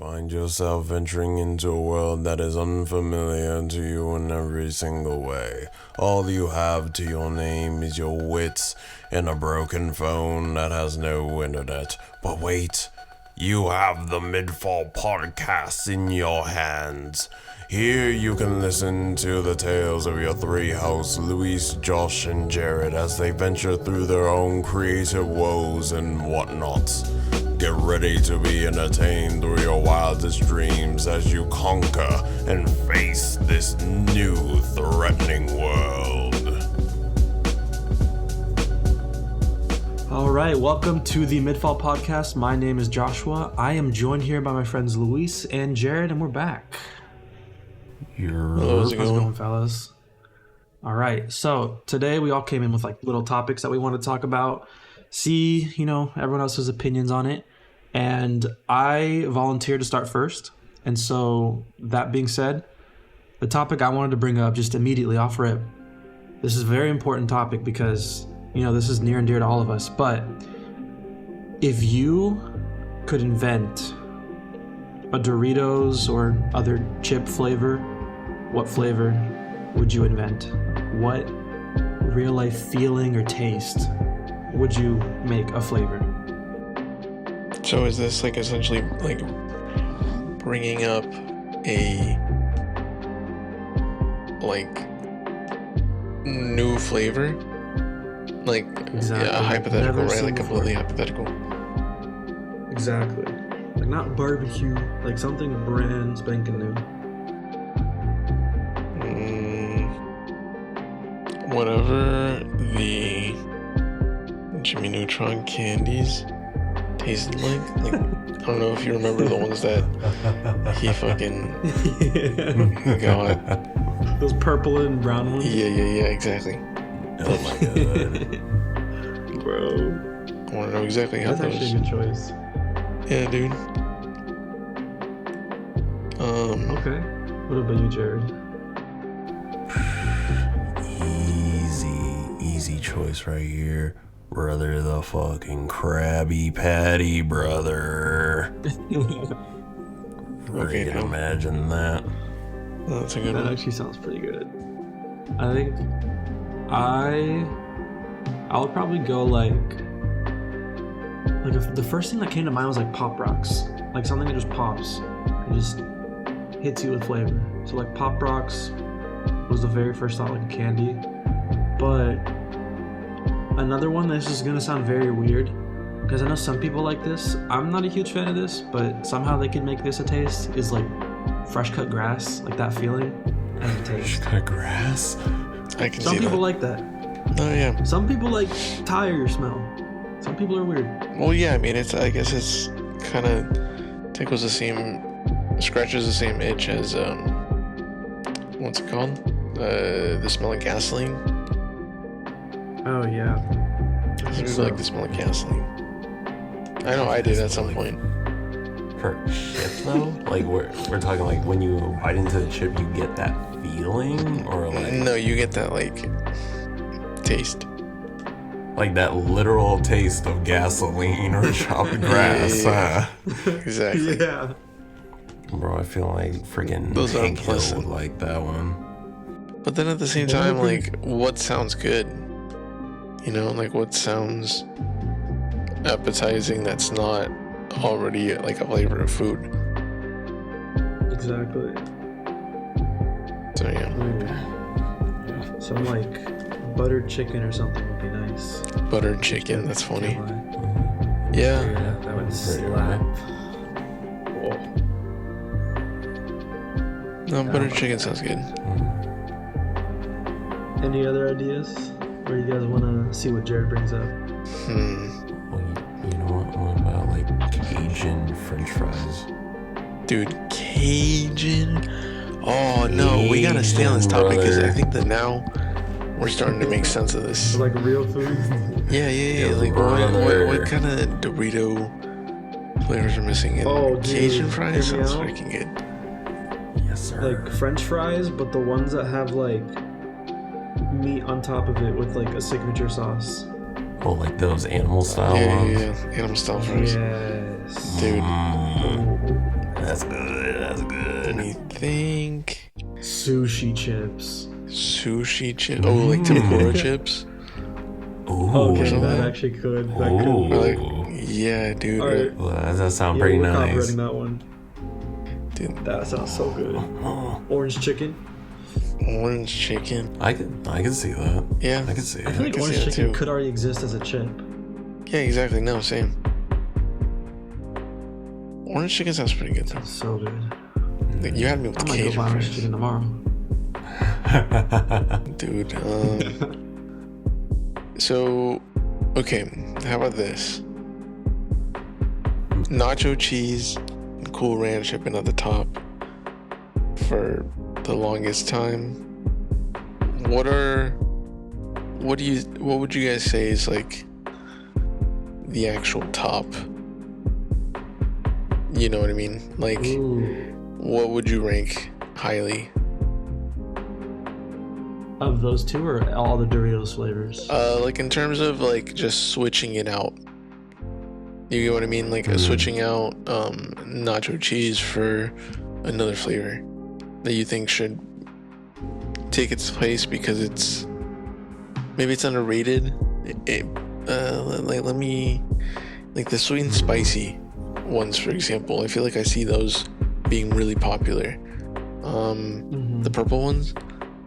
find yourself venturing into a world that is unfamiliar to you in every single way. All you have to your name is your wits and a broken phone that has no internet. But wait, you have the MidFall podcast in your hands. Here you can listen to the tales of your three hosts, Luis, Josh, and Jared, as they venture through their own creative woes and whatnots. Get ready to be entertained through your wildest dreams as you conquer and face this new threatening world. All right, welcome to the MidFall podcast. My name is Joshua. I am joined here by my friends Luis and Jared, and we're back. How's it going, fellas? All right, so today we all came in with like little topics that we want to talk about, see, everyone else's opinions on it, and I volunteered to start first. And so that being said, the topic I wanted to bring up just immediately off rip, this is a very important topic because, this is near and dear to all of us, but if you could invent a Doritos or other chip flavor, what flavor would you invent? What real life feeling or taste would you make a flavor? So is this like essentially like bringing up a like new flavor? Like exactly. A hypothetical, right? Like completely hypothetical. Exactly. Like not barbecue, like something brand spanking new. Whatever the Jimmy Neutron candies tasted like. Like, I don't know if you remember the ones that he fucking got. Those purple and brown ones? Yeah, exactly. Oh my god. Bro. I want to know exactly how That's those... actually a good choice. Yeah, dude. Okay. What about you, Jared? Easy choice right here. Brother, the fucking Krabby Patty, brother. Okay, can imagine that. That's a good one. That actually sounds pretty good. I think I would probably go like if the first thing that came to mind was like Pop Rocks, like something that just pops and just hits you with flavor. So like Pop Rocks was the very first thought, like a candy. But another one that's just gonna sound very weird, because I know some people like this. I'm not a huge fan of this, but somehow they can make this a taste, is like fresh cut grass, like that feeling and the taste. Fresh cut grass? I can see that. Some people like that. Oh yeah. Some people like tire smell. Some people are weird. Well, yeah. I mean, I guess it's kind of tickles the same, scratches the same itch as what's it called? The smell of gasoline. Oh yeah. I really like the smell of gasoline. I know I did at some point. For chip though? Like we're talking like when you bite into the chip, you get that feeling, or like no, you get that like taste. Like that literal taste of gasoline or chopped grass. Yeah. Exactly. Yeah. Bro, I feel like freaking Those are Hank Hill unpleasant. would like that one. But then at the same time, like, what sounds good? Like what sounds appetizing that's not already like a flavor of food. Exactly. So yeah. Some like buttered chicken or something would be nice. Buttered chicken, that's funny. Can't lie. Yeah. That would Pretty slap. No, buttered chicken sounds good. Any other ideas? Or you guys want to see what Jared brings up? Well, you know what about like Cajun French fries? Dude, Cajun. Oh no, we gotta stay on this topic because I think that now we're starting to make sense of this. Like real food? Yeah. Like what kind of Dorito flavors are missing in Cajun fries? Sounds freaking good. Yes, sir. Like French fries, but the ones that have like meat on top of it with like a signature sauce. Oh, like those animal style ones? Yeah. Animal style fries. Yes. Dude. That That's good. That's good. Let me think. Sushi chips. Sushi chips. Oh, like tempura chips. Ooh. Okay, something. that actually could. That Ooh. could. Like, yeah, dude. All right. Well, that does sound Yeah, pretty we're nice. copywriting that one. Dude, That sounds so good. Orange chicken. orange chicken. I can see that. Yeah. I can see I feel it. like can see orange that chicken too. could already exist as a chip. Yeah, exactly. No, same. Orange chicken sounds pretty good though. So good. Like, you had me with I might go Cajun buy orange fries. chicken tomorrow. Dude, so, okay, how about this? Nacho cheese and Cool Ranch have been at the top for the longest time. What would you guys say is like the actual top? You know what I mean? Like, Ooh. what would you rank highly? Of those two or all the Doritos flavors? Like in terms of like just switching it out. You get what I mean? Like switching out nacho cheese for another flavor that you think should take its place because it's maybe it's underrated. Let me like the sweet and spicy ones, for example. I feel like I see those being really popular. The purple ones.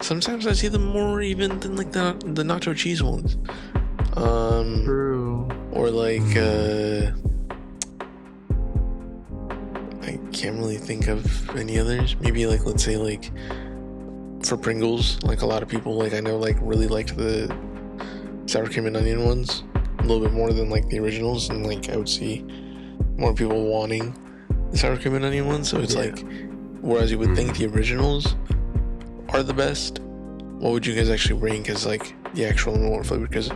Sometimes I see them more even than like the nacho cheese ones. True. Or like I can't really think of any others. Maybe like let's say like for Pringles, like a lot of people like I know like really liked the sour cream and onion ones a little bit more than like the originals, and like I would see more people wanting the sour cream and onion ones. So it's like whereas you would think the originals are the best, what would you guys actually rank as like the actual number one flavor? Because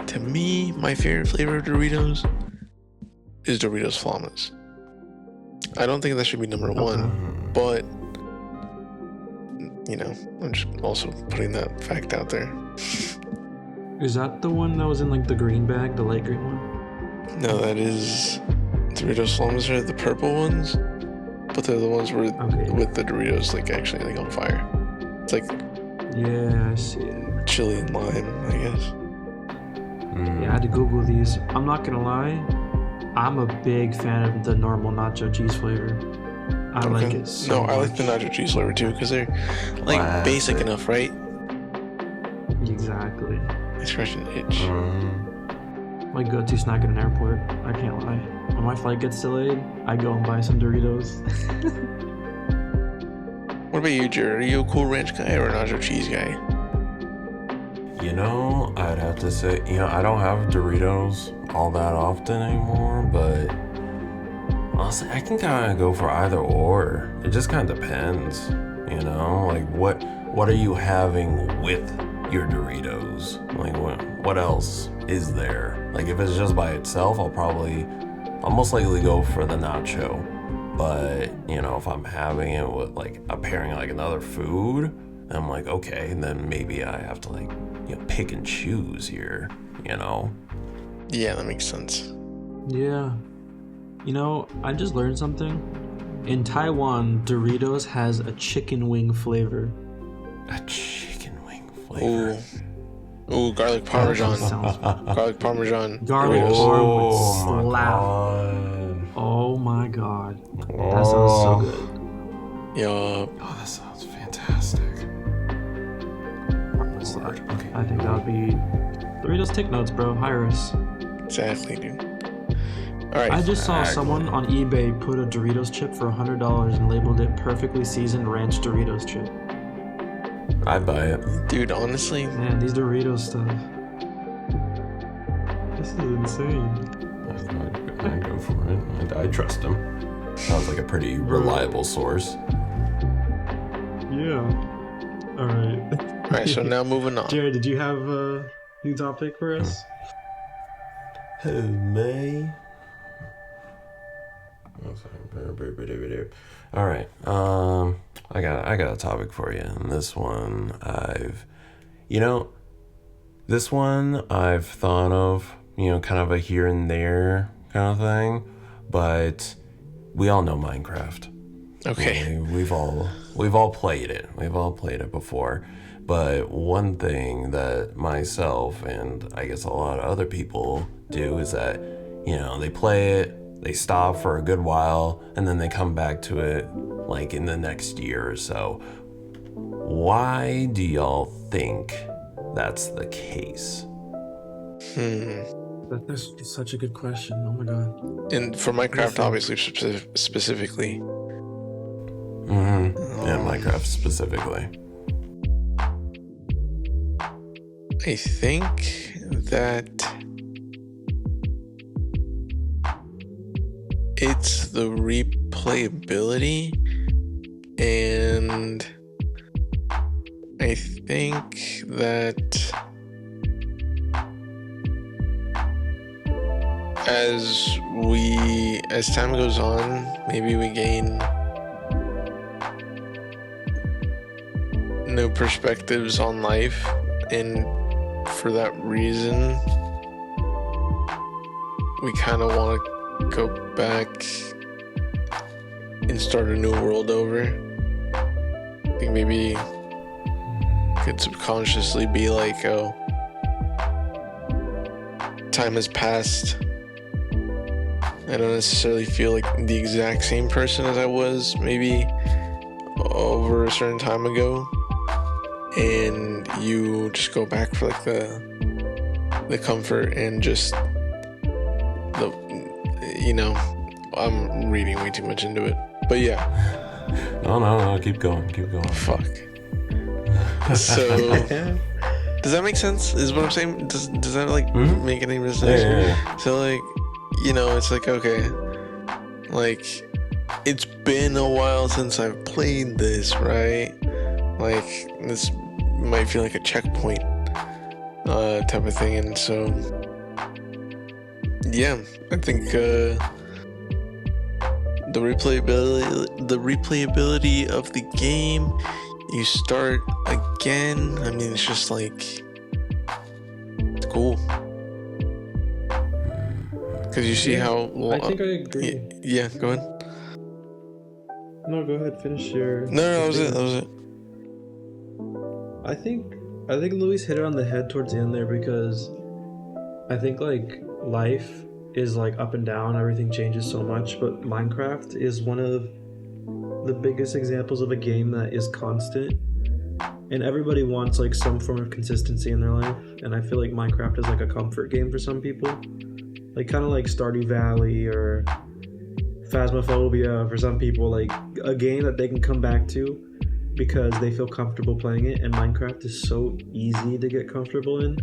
to me, my favorite flavor of Doritos is Doritos Flamas. I don't think that should be number one, but you know, I'm just also putting that fact out there. Is that the one that was in like the green bag, the light green one? No, that is Doritos Flamas are the purple ones, but they're the ones where with the Doritos like actually like on fire. It's like Yeah, I see it. chili and lime, I guess. Yeah, I had to Google these. I'm not gonna lie, I'm a big fan of the normal nacho cheese flavor. I like it so much. I like the nacho cheese flavor too because they're like basic enough, right? Exactly. It's scratching an itch. My go-to snack at an airport. I can't lie. When my flight gets delayed, I go and buy some Doritos. What about you, Jared? Are you a Cool Ranch guy or a nacho cheese guy? You know, I'd have to say, I don't have Doritos all that often anymore, but honestly, I can kind of go for either or. It just kind of depends, like what are you having with your Doritos? Like what else is there? Like if it's just by itself, I'll most likely go for the nacho. But, if I'm having it with like a pairing like another food, I'm like, okay, then maybe I have to like, pick and choose here, Yeah, that makes sense. Yeah. I just learned something. In Taiwan, Doritos has a chicken wing flavor. A chicken wing flavor. Ooh, garlic parmesan. Garlic parmesan. Garlic Doritos. parm would slap. God. Oh my god. That sounds so good. Yup. Oh, that sounds fantastic. Okay. I think that would be... Doritos, take notes, bro. Hire us. Exactly, dude. Alright. I just saw someone on eBay put a Doritos chip for $100 and labeled it perfectly seasoned ranch Doritos chip. I'd buy it. Dude, honestly. Man, these Doritos stuff. This is insane. I'd go for it. I trust him. Sounds like a pretty reliable source. Yeah. Alright. Alright, so now moving on. Jared, did you have a new topic for us? Who, me? All right. I got a topic for you, and this one I've thought of, kind of a here and there kind of thing, but we all know Minecraft, Okay. We've all played it. We've all played it before. But one thing that myself and I guess a lot of other people do is that, they play it, they stop for a good while, and then they come back to it like in the next year or so. Why do y'all think that's the case? That's such a good question. Oh my god. And for Minecraft, obviously, specifically. Yeah, Minecraft specifically. I think that it's the replayability, and I think that as time goes on, maybe we gain new perspectives on life, and for that reason we kind of want to go back and start a new world over. I think maybe could subconsciously be like, oh, time has passed. I don't necessarily feel like the exact same person as I was maybe over a certain time ago, and you just go back for like the comfort and just I'm reading way too much into it, but yeah. No, keep going. Fuck. So does that make sense? Is what I'm saying? Does that make any sense? Yeah. So it's like, okay, like it's been a while since I've played this, right? Like this might feel like a checkpoint type of thing, and so yeah, I think the replayability of the game, you start again. I mean, it's just like, it's cool. Because you see how... I think I agree. Yeah, go ahead. No, go ahead. Finish your... No, that was it. I think Louis hit it on the head towards the end there, because I think life is up and down, everything changes so much, but Minecraft is one of the biggest examples of a game that is constant, and everybody wants some form of consistency in their life, and I feel like Minecraft is a comfort game for some people, kind of like Stardew Valley or Phasmophobia for some people, a game that they can come back to because they feel comfortable playing it. And Minecraft is so easy to get comfortable in,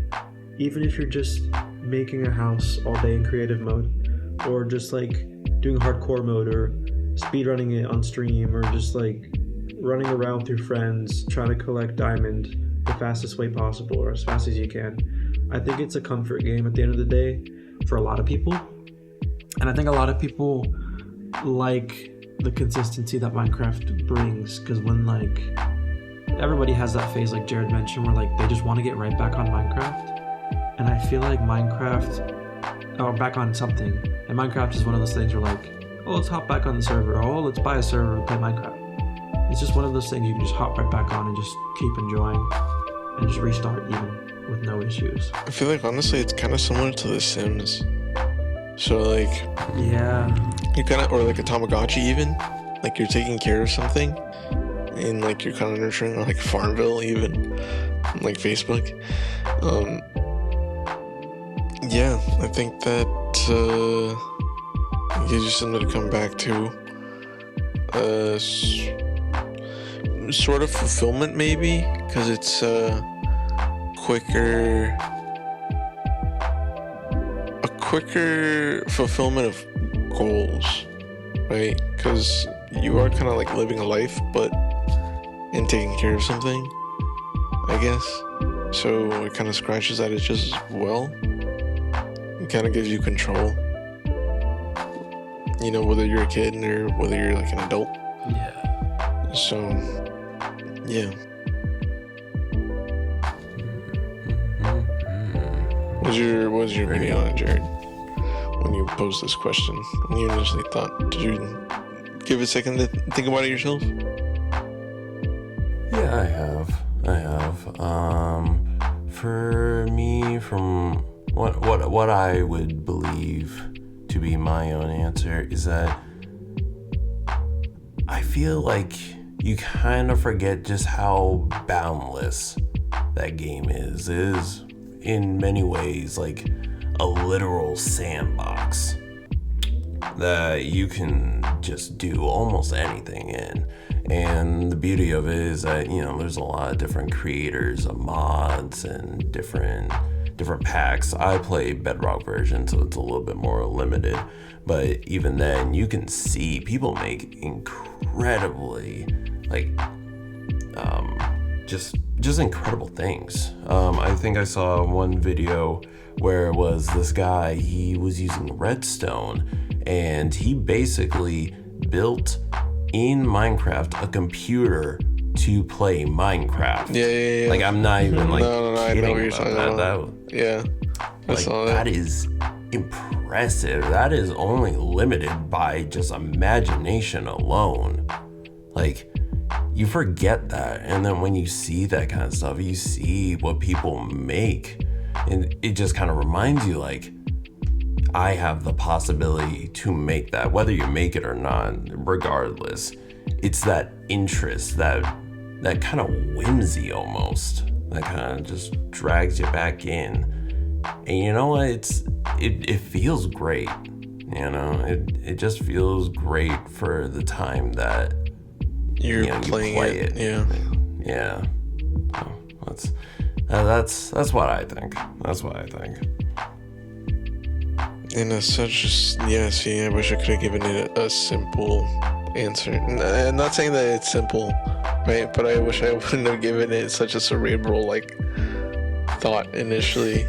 even if you're just making a house all day in creative mode, or just doing hardcore mode, or speedrunning it on stream, or just running around with your friends trying to collect diamond the fastest way possible, or as fast as you can. I think it's a comfort game at the end of the day for a lot of people, and I think a lot of people like the consistency that Minecraft brings, because when everybody has that phase like Jared mentioned where they just want to get right back on Minecraft. And I feel like Minecraft, or back on something, and Minecraft is one of those things where oh, let's hop back on the server, oh, let's buy a server and play Minecraft. It's just one of those things you can just hop right back on and just keep enjoying and just restart even with no issues. I feel like honestly it's kind of similar to The Sims. So yeah, you kind of, or a Tamagotchi even, you're taking care of something and you're kind of nurturing, or Farmville even, Facebook. Yeah, I think that gives you something to come back to. Sort of fulfillment maybe, because it's a quicker fulfillment of goals, right? Because you are kind of living a life, but and taking care of something, I guess. So it kind of scratches at it just as well. It kind of gives you control, whether you're a kid or whether you're an adult. Yeah. So yeah. What's your opinion on it, Jared? When you posed this question, when you initially thought, did you give it a second to think about it yourself? Yeah, I have. For me, from what I would believe to be my own answer is that I feel like you kind of forget just how boundless that game is. It is in many ways like a literal sandbox that you can just do almost anything in. And the beauty of it is that, there's a lot of different creators of mods and different packs. I play Bedrock version, so it's a little bit more limited. But even then, you can see people make incredibly, just incredible things. I think I saw one video where it was this guy, he was using redstone, and he basically built in Minecraft a computer to play Minecraft. Yeah. Like, I'm not even no, I know what you're about talking about. Yeah, I saw that. That is impressive. That is only limited by just imagination alone. Like, you forget that, and then when you see that kind of stuff, you see what people make, and it just kind of reminds you, like, I have the possibility to make that, whether you make it or not. Regardless, it's that interest, that kind of whimsy almost, that kind of just drags you back in. And you know what? It feels great. It just feels great for the time that you're playing it. Yeah. So that's what I think. And as such, I wish I could have given it a simple answer. I'm not saying that it's simple, right? But I wish I wouldn't have given it such a cerebral, thought initially.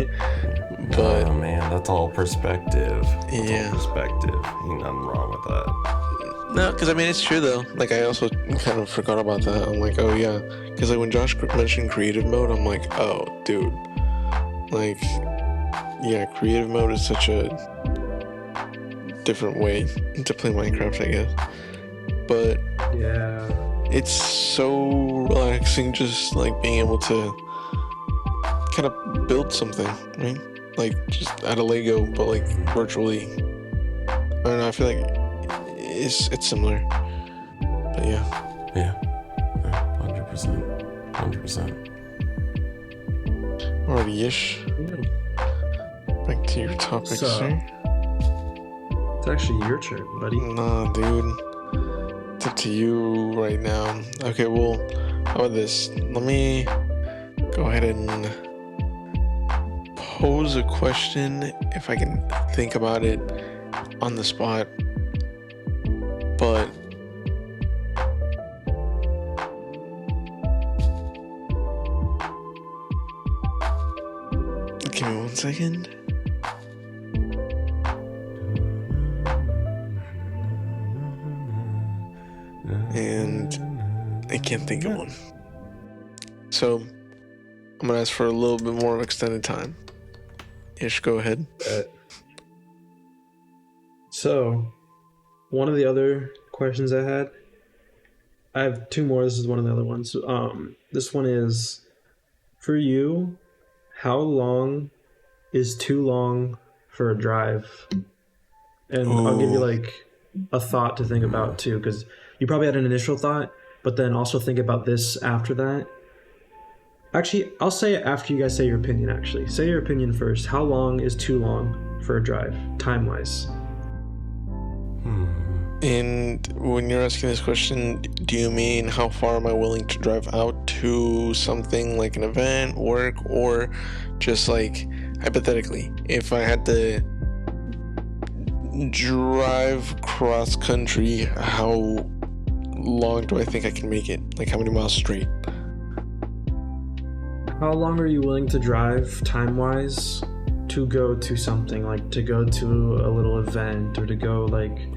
But oh man, that's all perspective. Yeah. All perspective. Ain't nothing wrong with that. No, because it's true though. I also kind of forgot about that. I'm like, oh yeah. Because when Josh mentioned creative mode, I'm like, oh dude. Yeah, creative mode is such a different way to play Minecraft, I guess. But yeah, it's so relaxing just being able to kind of build something, right? Just out of Lego, but virtually. I don't know, I feel like it's similar. But yeah. Yeah. 100%. Alrighty-ish. Back to your topic, sir. It's actually your turn, buddy. Nah, dude. It's up to you right now. Okay, well, how about this? Let me go ahead and pose a question if I can think about it on the spot. But give me 1 second. And I can't think of one. So I'm gonna ask for a little bit more extended time. Ish, go ahead. So, one of the other questions I have two more. This is one of the other ones. This one is, for you, how long is too long for a drive? And I'll give you a thought to think about too, because you probably had an initial thought, but then also think about this after that. Actually, I'll say it after you guys say your opinion, actually. Say your opinion first. How long is too long for a drive, time-wise? And when you're asking this question, do you mean how far am I willing to drive out to something like an event, work, or just hypothetically, if I had to drive cross country, how long do I think I can make it? How many miles straight? How long are you willing to drive time-wise to go to something, to go to a little event, or to go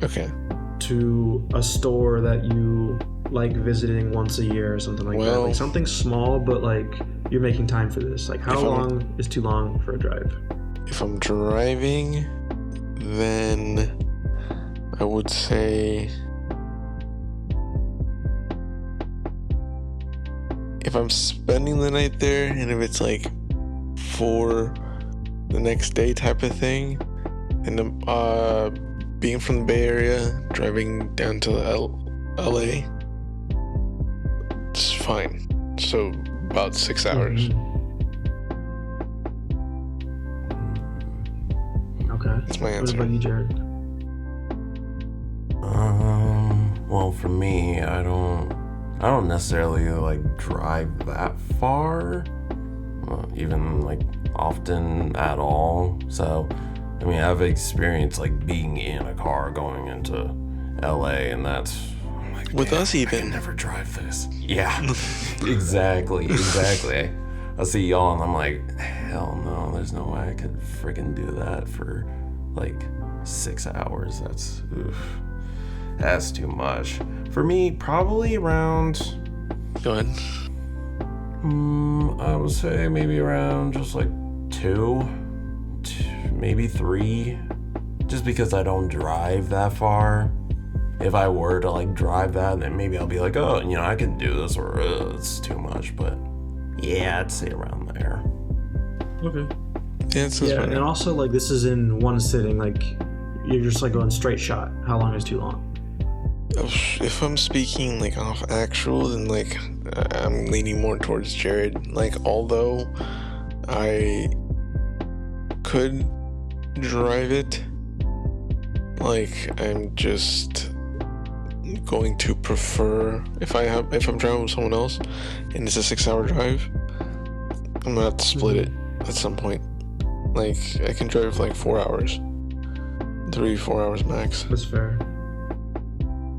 okay, to a store that you like visiting once a year or something that? Something small, but you're making time for this. How long is too long for a drive? If I'm driving, then I would say if I'm spending the night there, and if it's like for the next day type of thing, and being from the Bay Area, driving down to LA, it's fine. So about 6 hours. Okay. That's my What answer. about you, Jared? Well, for me, I don't necessarily like drive that far, even like often at all. So, I mean, I've experienced like being in a car going into LA, and that's I'm like, With us I even. can never drive this. Yeah, exactly. I see y'all, and I'm like, hell no, there's no way I could freaking do that for like 6 hours. That's too much. For me, probably around, Go ahead. I would say maybe around just like 2, maybe 3, just because I don't drive that far. If I were to like drive that, then maybe I'll be like, oh, I can do this, or it's too much. But yeah, I'd say around there. Okay. Yeah, it sounds Yeah, better. and also like this is in one sitting. Like you're just like going straight shot. How long is too long? If I'm speaking like off actual, then like I'm leaning more towards Jared. Like, although I could drive it, like I'm just going to prefer if I'm driving with someone else and it's a 6-hour drive, I'm gonna have to split it at some point. Like I can drive like 4 hours, 3-4 hours max. That's fair.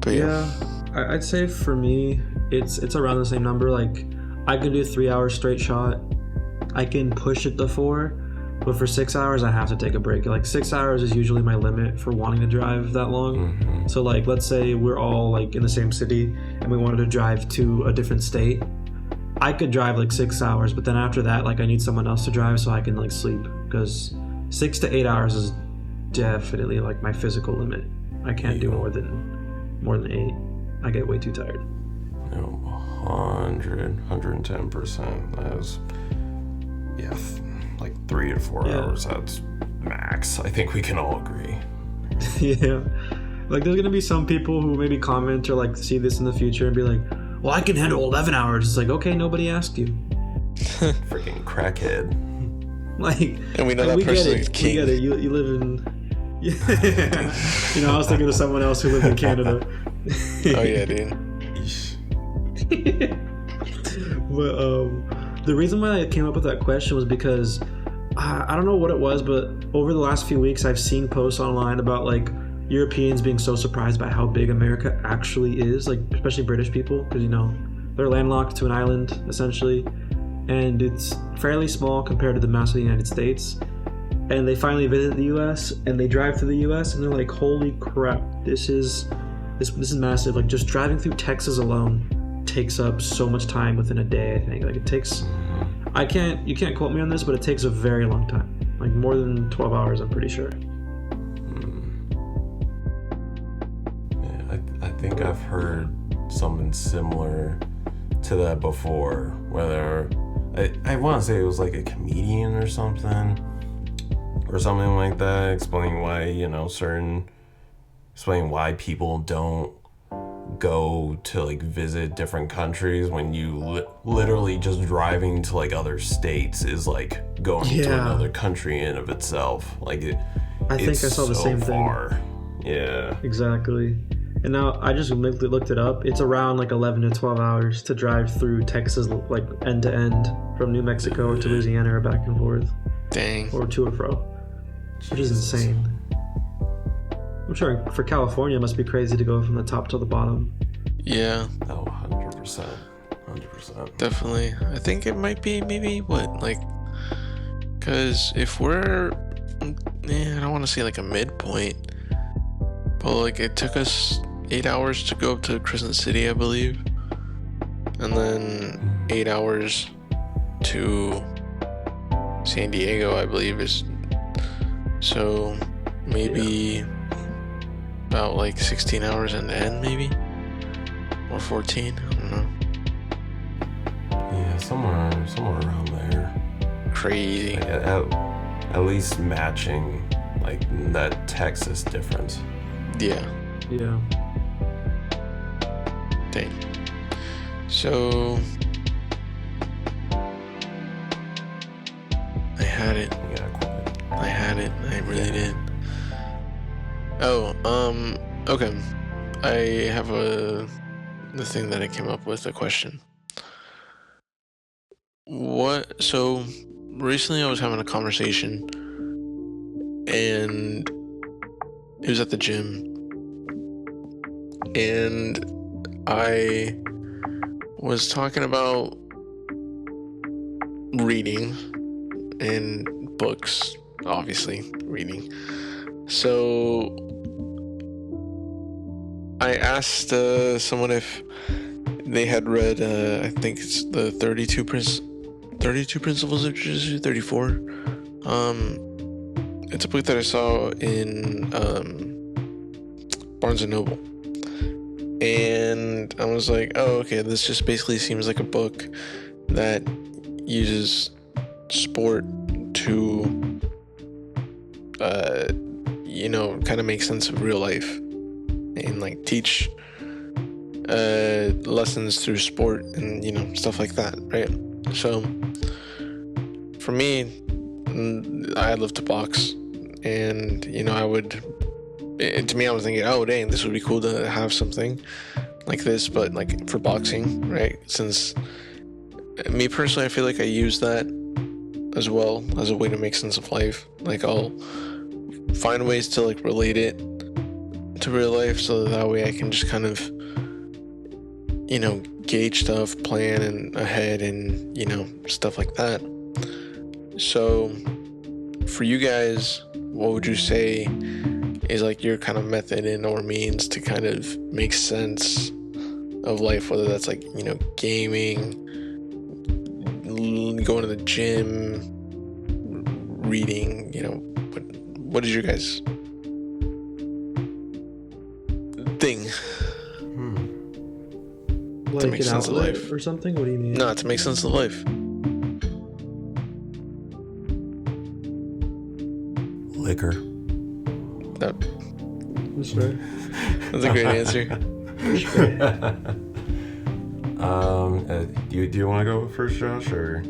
But Yeah, I'd say for me, it's around the same number. Like, I can do 3 hours straight shot. I can push it to 4, but for 6 hours, I have to take a break. Like 6 hours is usually my limit for wanting to drive that long. So like, let's say we're all like in the same city and we wanted to drive to a different state. I could drive like 6 hours, but then after that, like I need someone else to drive so I can like sleep, because 6 to 8 hours is definitely like my physical limit. I can't do more than 8. I get way too tired. 110%. That was, like 3 to 4 hours. That's max. I think we can all agree. Yeah. Like there's gonna be some people who maybe comment or like see this in the future and be like, well, I can handle 11 hours. It's like, okay, nobody asked you. Freaking crackhead. Like, and we know that person is king. We get it. You live in... Yeah. I was thinking of someone else who lived in Canada. Oh yeah, dude. But the reason why I came up with that question was because I don't know what it was, but over the last few weeks I've seen posts online about like Europeans being so surprised by how big America actually is, like especially British people, because they're landlocked to an island essentially, and it's fairly small compared to the mass of the United States. And they finally visit the US and they drive through the US and they're like, holy crap, this is massive. Like just driving through Texas alone takes up so much time within a day. I think like it takes, you can't quote me on this, but it takes a very long time, like more than 12 hours, I'm pretty sure. Yeah, I think I've heard something similar to that before, whether I want to say it was like a comedian or something like that, explaining why explaining why people don't go to like visit different countries when you literally just driving to like other states is like going to another country in of itself. Like I think I saw the same far. thing. Yeah, exactly. And now I just looked it up. It's around like 11 to 12 hours to drive through Texas, like end to end, from New Mexico to Louisiana or back and forth. Dang. Or to or fro, which is insane. I'm sure for California it must be crazy to go from the top to the bottom. Yeah. Oh, 100%. Definitely. I think it might be maybe because if we're, I don't want to say like a midpoint, but like it took us 8 hours to go up to Crescent City, I believe, and then 8 hours to San Diego, I believe is. So maybe about like 16 hours in the end, maybe, or 14. I don't know. Yeah, somewhere around there. Crazy. Like, at least matching like that Texas difference. Yeah. Yeah. Dang. So I had it. You gotta quit it. I had it. I really did. Oh, okay. I have the thing that I came up with, a question. So recently I was having a conversation and it was at the gym and I was talking about reading and books, obviously reading. So I asked someone if they had read, I think it's the 32 Principles of Jiu-Jitsu, 34. It's a book that I saw in Barnes & Noble. And I was like, oh, okay, this just basically seems like a book that uses sport to, kind of make sense of real life and like teach lessons through sport and stuff like that, right? So for me, I love to box, and I would, to me, I was thinking, oh dang, this would be cool to have something like this, but like for boxing, right? Since me personally, I feel like I use that as well as a way to make sense of life. Like I'll find ways to like relate it to real life, so that way I can just kind of gauge stuff, plan and ahead, and stuff like that. So for you guys, what would you say is like your kind of method and or means to kind of make sense of life, whether that's like gaming, going to the gym, reading, what is your guys' thing Like to make an sense of outlet life or something? What do you mean? No, to make sense of life. Liquor. That's fair. That's a great answer. Do you want to go first, Josh, or?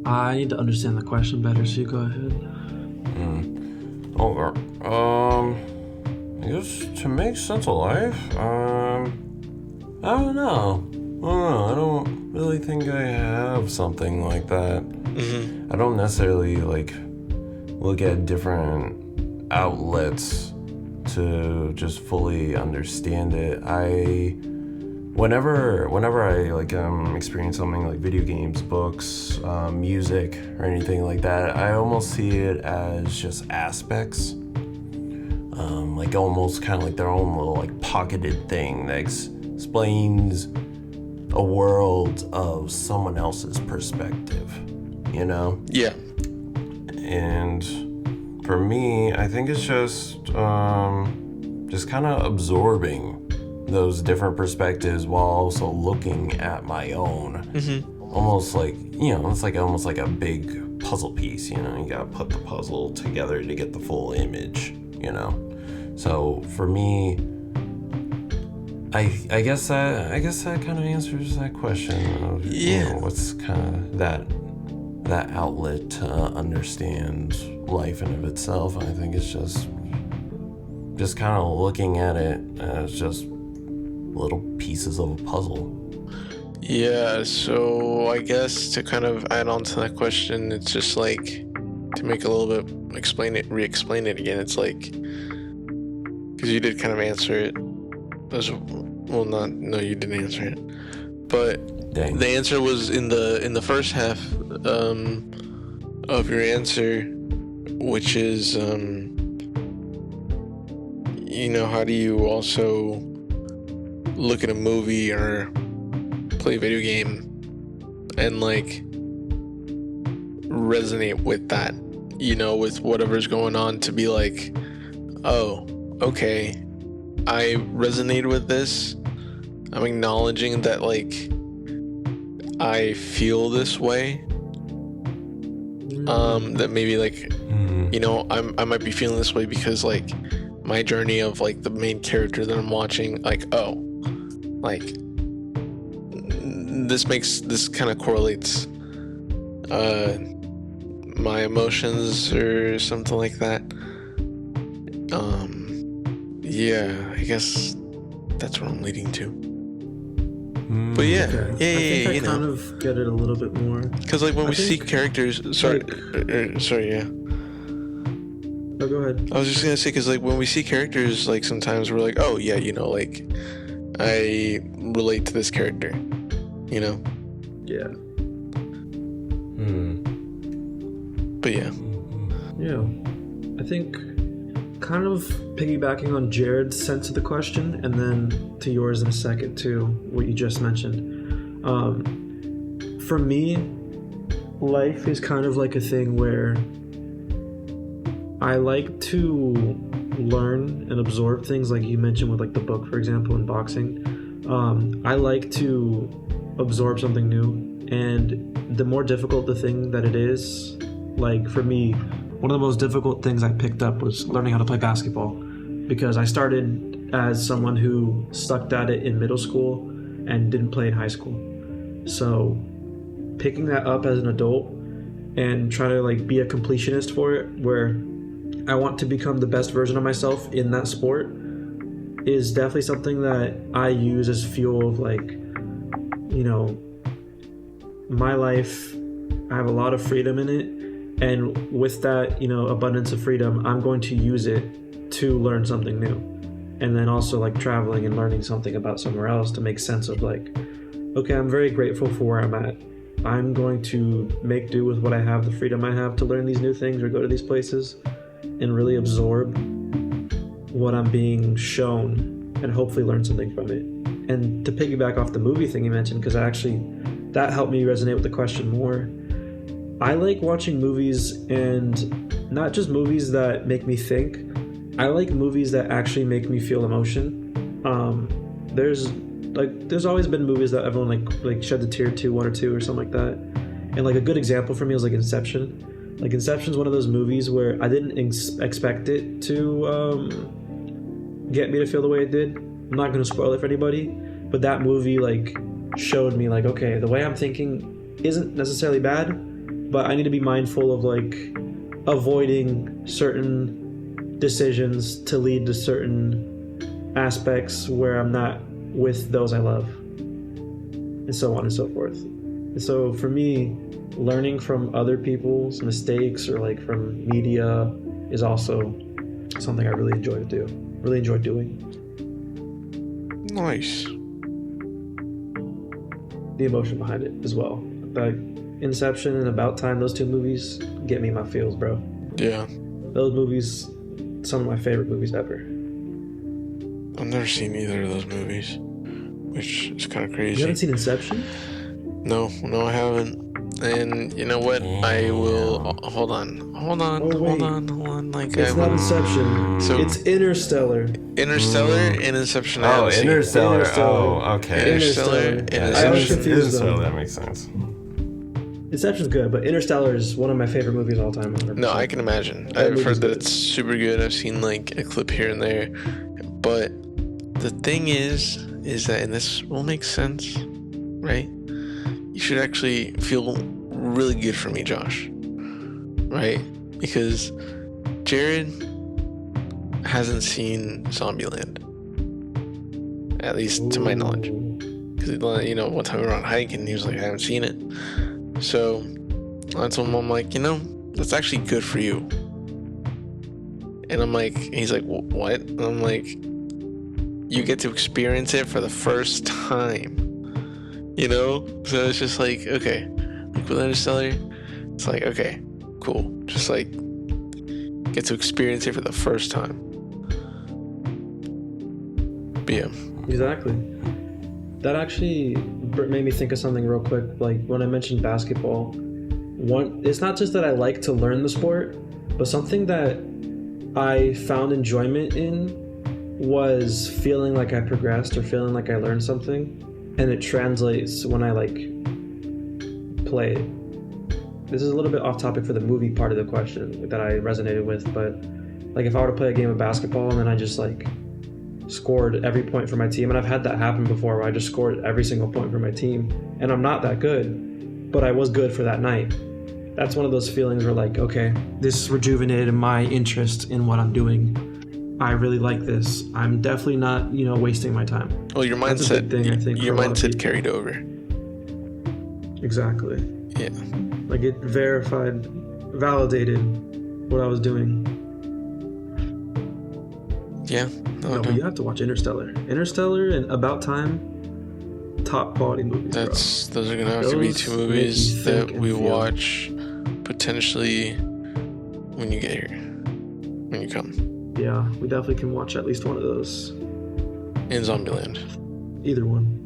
I need to understand the question better, so you go ahead. I guess to make sense of life, I don't know. I don't really think I have something like that. Mm-hmm. I don't necessarily like look at different outlets to just fully understand it. Whenever I like experience something like video games, books, music, or anything like that, I almost see it as just aspects, like almost kind of like their own little like pocketed thing that explains a world of someone else's perspective, Yeah. And for me, I think it's just kind of absorbing those different perspectives while also looking at my own. Mm-hmm. Almost like, it's like almost like a big puzzle piece, you gotta put the puzzle together to get the full image, So for me, I guess that kind of answers that question of, what's kind of that outlet to understand life in of itself. I think it's just kind of looking at it as just little pieces of a puzzle. Yeah, so I guess to kind of add on to that question, it's just like to make a little bit re-explain it again. It's like, because you did kind of answer it as well. No, you didn't answer it, but Dang. The answer was in the first half of your answer, which is how do you also look at a movie or play a video game and like resonate with that, with whatever's going on, to be like, oh, okay, I resonate with this. I'm acknowledging that, like, I feel this way. That maybe like, you know, I might be feeling this way because like my journey of like the main character that I'm watching, like, oh, like this kind of correlates my emotions or something like that. Yeah, I guess that's what I'm leading to. But yeah, Okay. I think I kind of get it a little bit more. Because like when we see characters, sorry, yeah. Oh, go ahead. I was just gonna say, because like when we see characters, like sometimes we're like, oh yeah, you know, like I relate to this character, you know. Yeah. But yeah. Yeah, I think kind of piggybacking on Jared's sense of the question, and then to yours in a second too, what you just mentioned. For me, life is kind of like a thing where I like to learn and absorb things, like you mentioned with like the book, for example, in boxing. I like to absorb something new, and the more difficult the thing that it is, like for me, one of the most difficult things I picked up was learning how to play basketball, because I started as someone who sucked at it in middle school and didn't play in high school. So picking that up as an adult and trying to like be a completionist for it, where I want to become the best version of myself in that sport, is definitely something that I use as fuel of like, you know, my life. I have a lot of freedom in it, and with that, you know, abundance of freedom, I'm going to use it to learn something new. And then also like traveling and learning something about somewhere else to make sense of like, okay, I'm very grateful for where I'm at. I'm going to make do with what I have, the freedom I have to learn these new things or go to these places and really absorb what I'm being shown and hopefully learn something from it. And to piggyback off the movie thing you mentioned, because that helped me resonate with the question more. I like watching movies, and not just movies that make me think. I like movies that actually make me feel emotion. There's always been movies that everyone like shed a tear to, one or two or something like that. And like a good example for me was like Inception. Like Inception's one of those movies where I didn't expect it to get me to feel the way it did. I'm not going to spoil it for anybody, but that movie like showed me like, okay, the way I'm thinking isn't necessarily bad, but I need to be mindful of like avoiding certain decisions to lead to certain aspects where I'm not with those I love, and so on and so forth. And so for me, learning from other people's mistakes or like from media is also something I really enjoy doing. Nice. The emotion behind it as well. Like Inception and About Time, those two movies get me in my feels, bro. Yeah. Those movies, some of my favorite movies ever. I've never seen either of those movies, which is kind of crazy. You haven't seen Inception? No, I haven't. And you know what? I will. Hold on. Like it's not Inception. So it's Interstellar. Interstellar and Inception. Oh, Interstellar. Oh, okay. Interstellar and Inception. I always confuse them. That makes sense. Inception's good, but Interstellar is one of my favorite movies of all time. 100%. No, I can imagine. I've heard that it's super good. I've seen like a clip here and there. But the thing is that, and this will make sense, right? You should actually feel really good for me, Josh. Right? Because Jared hasn't seen Zombieland. At least to my knowledge. Because, you know, one time we were on hiking and he was like, I haven't seen it. So I told him, I'm like, you know, that's actually good for you. And I'm like, he's like, what? And I'm like, you get to experience it for the first time. You know? So it's just like, okay. Like with Interstellar, it's like, okay, cool. Just like, get to experience it for the first time. But yeah. Exactly. That actually made me think of something real quick. Like when I mentioned basketball, it's not just that I like to learn the sport, but something that I found enjoyment in was feeling like I progressed or feeling like I learned something. And it translates when I like play it. This is a little bit off topic for the movie part of the question that I resonated with, but like if I were to play a game of basketball and then I just like scored every point for my team, and I've had that happen before where I just scored every single point for my team and I'm not that good, but I was good for that night. That's one of those feelings where like, okay, this rejuvenated my interest in what I'm doing. I really like this. I'm definitely not, wasting my time. Well, your That's a mindset, big thing, I think, your for a lot of mindset people. carried over. Exactly. Yeah. Like it validated what I was doing. Yeah. No, but you have to watch Interstellar. Interstellar and About Time, top quality movies. Those are gonna have to be Those two movies make you think that and we feel. watch potentially when you get here, when you come. Yeah, we definitely can watch at least one of those. In Zombieland. Either one.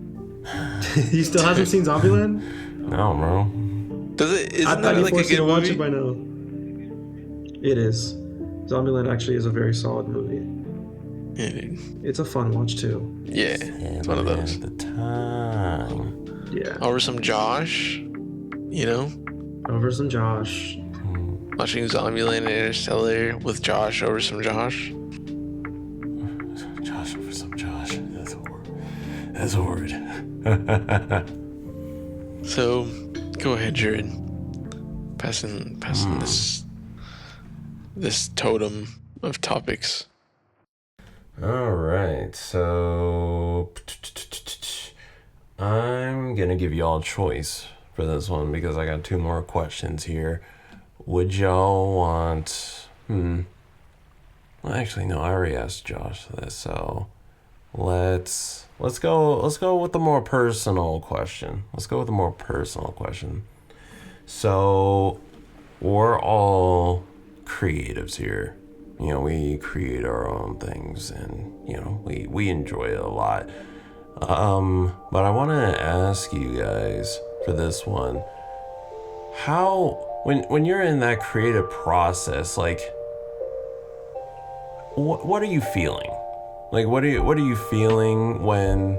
You still hasn't seen Zombieland? No, bro. Isn't I that thought you like a forced me good to watch movie? it by now. It is. Zombieland actually is a very solid movie. Yeah, dude. It's a fun watch too. Yeah, it's one of those. At the time. Yeah. Over some Josh, Over some Josh. watching Zombieland and Interstellar with Josh over some Josh. Josh over some Josh. That's horrid. So, go ahead, Jared. Passing this totem of topics. All right, so I'm gonna give y'all a choice for this one because I got two more questions here. Would y'all want? Well, actually, no. I already asked Josh this, so let's go with the more personal question. So we're all creatives here. We create our own things, and we enjoy it a lot. But I want to ask you guys for this one: how, when you're in that creative process, like, what are you feeling? Like, what are you feeling when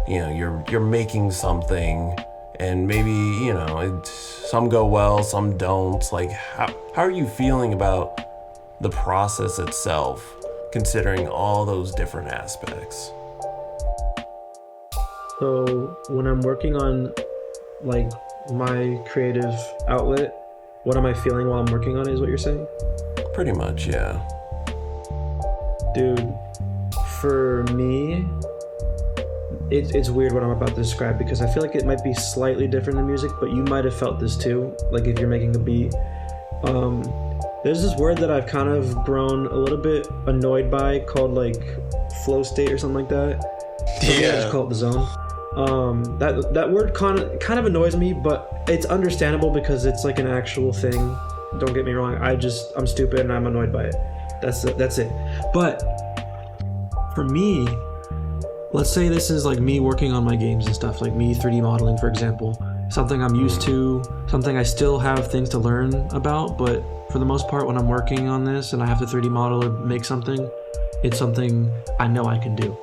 you're making something, and maybe some go well, some don't. Like, how are you feeling about the process itself, considering all those different aspects? So when I'm working on like my creative outlet, what am I feeling while I'm working on it is what you're saying? Pretty much, yeah. Dude, for me, it's weird what I'm about to describe because I feel like it might be slightly different than music, but you might have felt this too, like if you're making a beat. There's this word that I've kind of grown a little bit annoyed by called like flow state or something like that. I just call it the zone. That word kind of annoys me, but it's understandable because it's like an actual thing. Don't get me wrong. I'm stupid and I'm annoyed by it. That's it. But for me, let's say this is like me working on my games and stuff, like me 3D modeling, for example. Something I'm used to, something I still have things to learn about, but for the most part, when I'm working on this and I have to 3D model or make something, it's something I know I can do.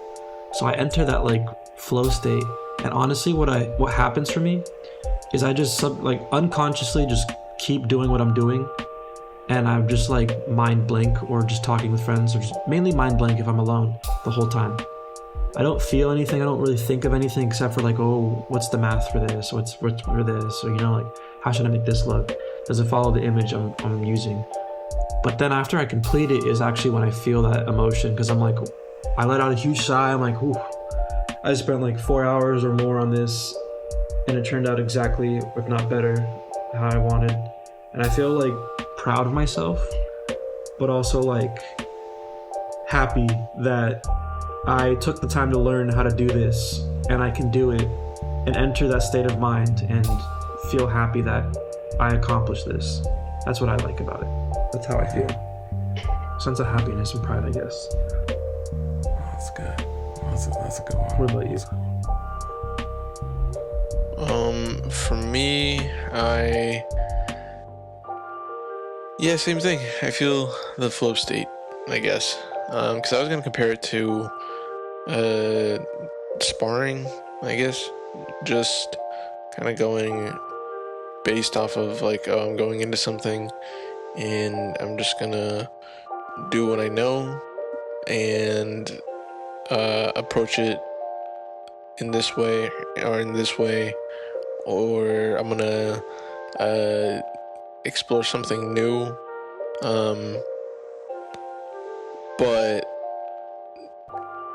So I enter that like flow state, and honestly, what happens for me is I just unconsciously just keep doing what I'm doing, and I'm just like mind blank or just talking with friends, or just mainly mind blank if I'm alone the whole time. I don't feel anything. I don't really think of anything except for like, oh, what's the math for this? What's for this? Or like, how should I make this look? Does it follow the image I'm using? But then after I complete it is actually when I feel that emotion, because I'm like, I let out a huge sigh. I'm like, ooh, I spent like 4 hours or more on this, and it turned out exactly, if not better, how I wanted. And I feel like proud of myself, but also like happy that I took the time to learn how to do this, and I can do it and enter that state of mind and feel happy that I accomplished this. That's what I like about it. That's how I feel. Sense of happiness and pride, I guess. That's good. That's a good one. What about you? For me, same thing. I feel the flow state, I guess. Because I was gonna compare it to sparring, I guess. Just kind of going based off of like, oh, I'm going into something and I'm just gonna do what I know and approach it in this way or in this way, or I'm gonna explore something new, but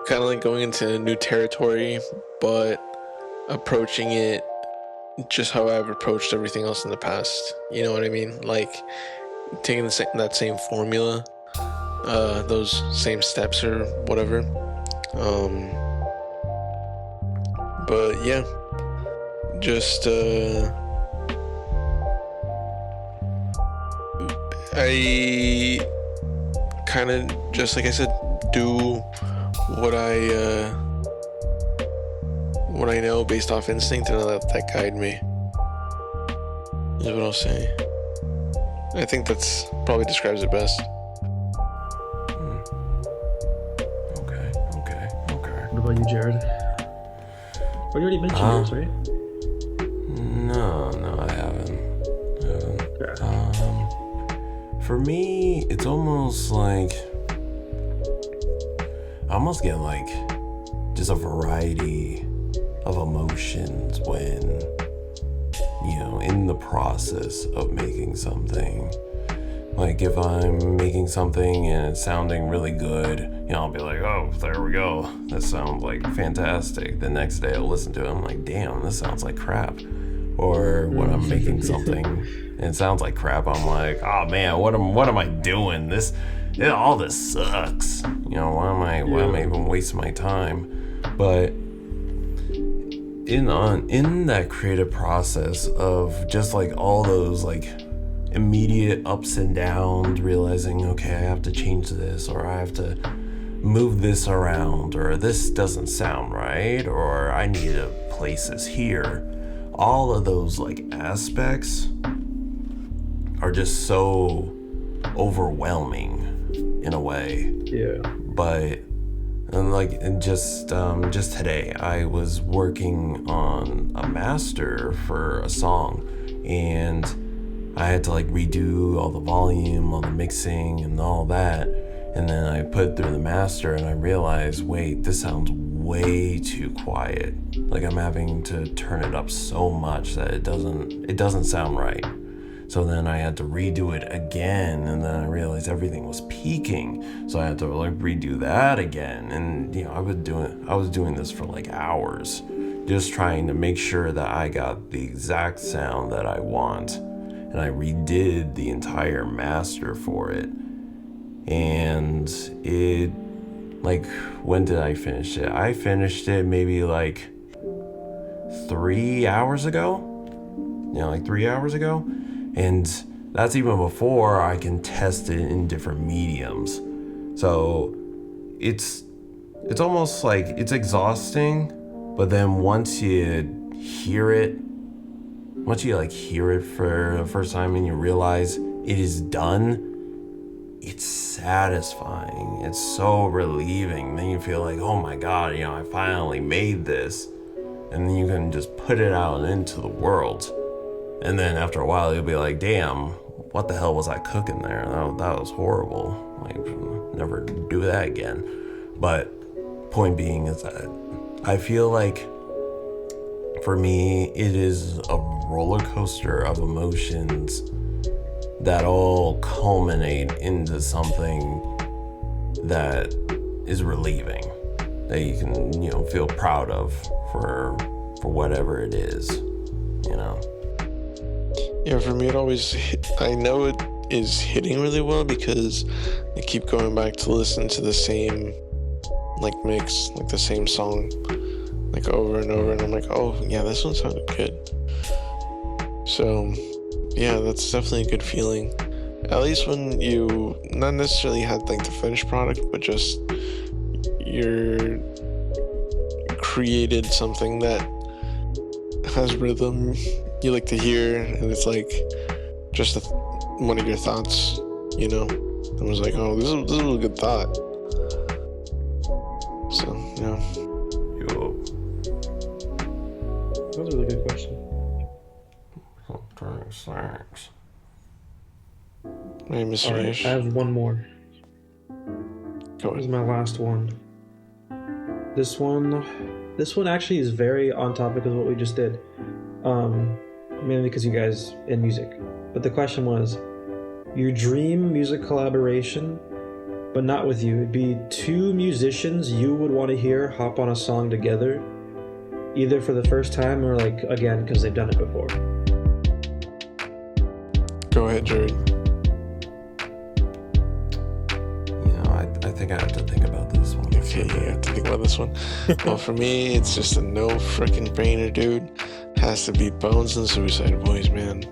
kind of like going into new territory, but approaching it just how I've approached everything else in the past. You know what I mean? Like taking that same formula, those same steps or whatever. But yeah, just I kind of, just like I said, do what I know based off instinct, and let that guide me, is what I'll say. I think that's probably describes it best. Okay. What about you, Jared? Well, you already mentioned yours, right? No, I haven't. Yeah. For me, it's almost like I almost get like just a variety of emotions when, you know, in the process of making something. Like if I'm making something and it's sounding really good, you know, I'll be like, oh, there we go. That sounds like fantastic. The next day I'll listen to it, I'm like, damn, this sounds like crap. Or when I'm making something and it sounds like crap, I'm like, oh man, what am I doing? All this sucks. You know, why am I even wasting my time? But in that creative process of just like all those like immediate ups and downs, realizing, okay, I have to change this, or I have to move this around, or this doesn't sound right, or I need to place this here. All of those like aspects are just so overwhelming in a way. Yeah. But just today I was working on a master for a song, and I had to like redo all the volume, all the mixing and all that, and then I put it through the master and I realized, wait, this sounds way too quiet. Like I'm having to turn it up so much that it doesn't sound right. So then I had to redo it again, and then I realized everything was peaking. So I had to like redo that again. And you know, I was doing this for like hours, just trying to make sure that I got the exact sound that I want. And I redid the entire master for it. And it, like, when did I finish it? I finished it maybe like 3 hours ago. You know, like 3 hours ago. And that's even before I can test it in different mediums. So it's almost like it's exhausting, but then once you hear it for the first time and you realize it is done, it's satisfying. It's so relieving. Then you feel like, oh my God, you know, I finally made this. And then you can just put it out into the world. And then after a while, you'll be like, damn, what the hell was I cooking there? That was horrible. Like, never do that again. But point being is that I feel like for me, it is a roller coaster of emotions that all culminate into something that is relieving, that you can, you know, feel proud of for whatever it is, you know. Yeah, for me, I know it is hitting really well because I keep going back to listen to the same, like, mix, like the same song, like over and over, and I'm like, oh, yeah, this one sounded good. So, yeah, that's definitely a good feeling. At least when you not necessarily had, like, the finished product, but just you're created something that has rhythm you like to hear, and it's like just one of your thoughts, you know. I was like, oh, this is a good thought. So, yeah. That was a really good question. 36. Hey, Mr. All right, Ish. I have one more. Go This is ahead. my last one. This one actually is very on topic of what we just did. Mainly because you guys in music. But the question was, your dream music collaboration, but not with you. It'd be two musicians you would want to hear hop on a song together, either for the first time or like again because they've done it before. Go ahead, Jared. I think I have to think about this one. Okay, you have to think about this one. Well, for me, it's just a no freaking brainer, dude. Has to be Bones and Suicide Boys, man.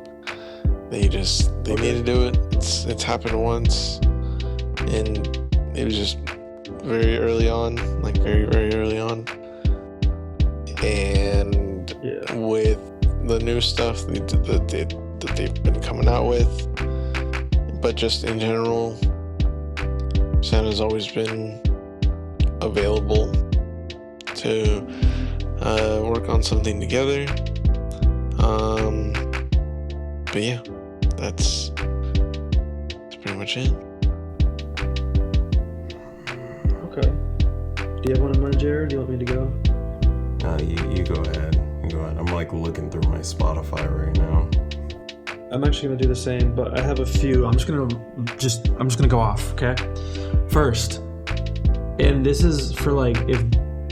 They need to do it. It's happened once, and it was just very early on, like very, very early on. And with the new stuff that they've been coming out with, but just in general, Sam has always been available to work on something together. But yeah, that's pretty much it. Okay. Do you have one in mind, Jared? Do you want me to go? No, you go ahead. You go ahead. I'm like looking through my Spotify right now. I'm actually gonna do the same, but I have a few. I'm just gonna go off, okay? First, and this is for like if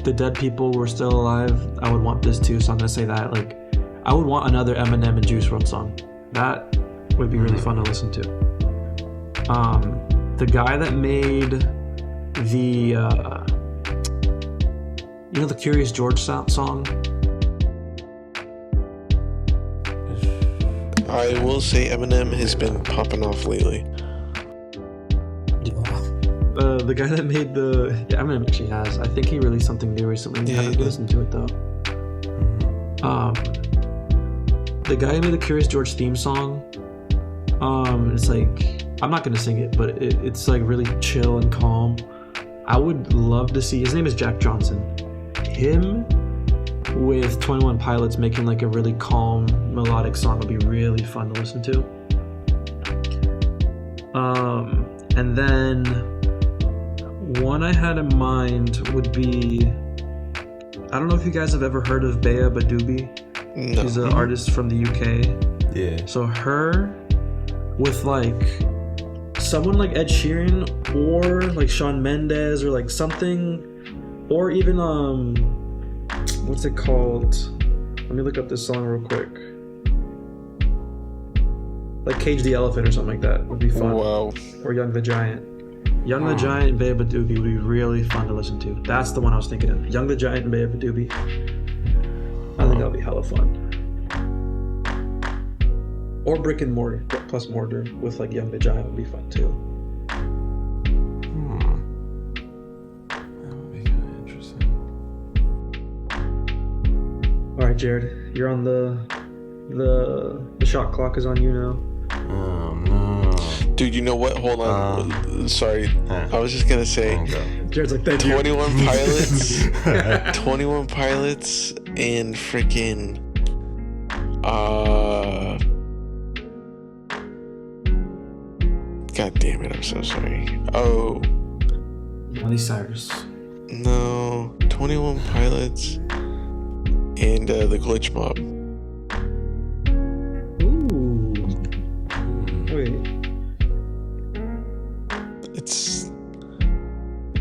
the dead people were still alive, I would want this too. So I'm gonna say that like I would want another Eminem and Juice WRLD song. That would be really fun to listen to. The guy that made the the Curious George song. I will say Eminem has been popping off lately. The guy that made Eminem actually has. I think he released something new recently. I haven't listened to it though. The guy who made the Curious George theme song. It's like I'm not gonna sing it, but it's like really chill and calm. I would love to see. His name is Jack Johnson. Him with 21 Pilots making like a really calm melodic song would be really fun to listen to. And then one I had in mind would be, I don't know if you guys have ever heard of Bea Badoobie. No. She's an artist from the UK. Yeah. So her with like someone like Ed Sheeran or like Shawn Mendes or like something, or even what's it called? Let me look up this song real quick. Like Cage the Elephant or something like that would be fun. Wow. Or Young the Giant. Young the Giant and Bea Badoobie would be really fun to listen to. That's the one I was thinking of. Young the Giant and Bea Badoobie. I think that'll be hella fun. Or Brick and Mortar plus Mortar with like Young the Giant would be fun too. That would be kind of interesting. All right, Jared, you're on the shot clock is on you now. Oh no. Dude, you know what? Hold on. Sorry. Huh. I was just gonna say Jared's like, thank you. 21 Pilots. 21 Pilots and freaking God damn it, I'm so sorry. Oh. Miley Cyrus. No. 21 Pilots and the Glitch Mob. Ooh. Wait.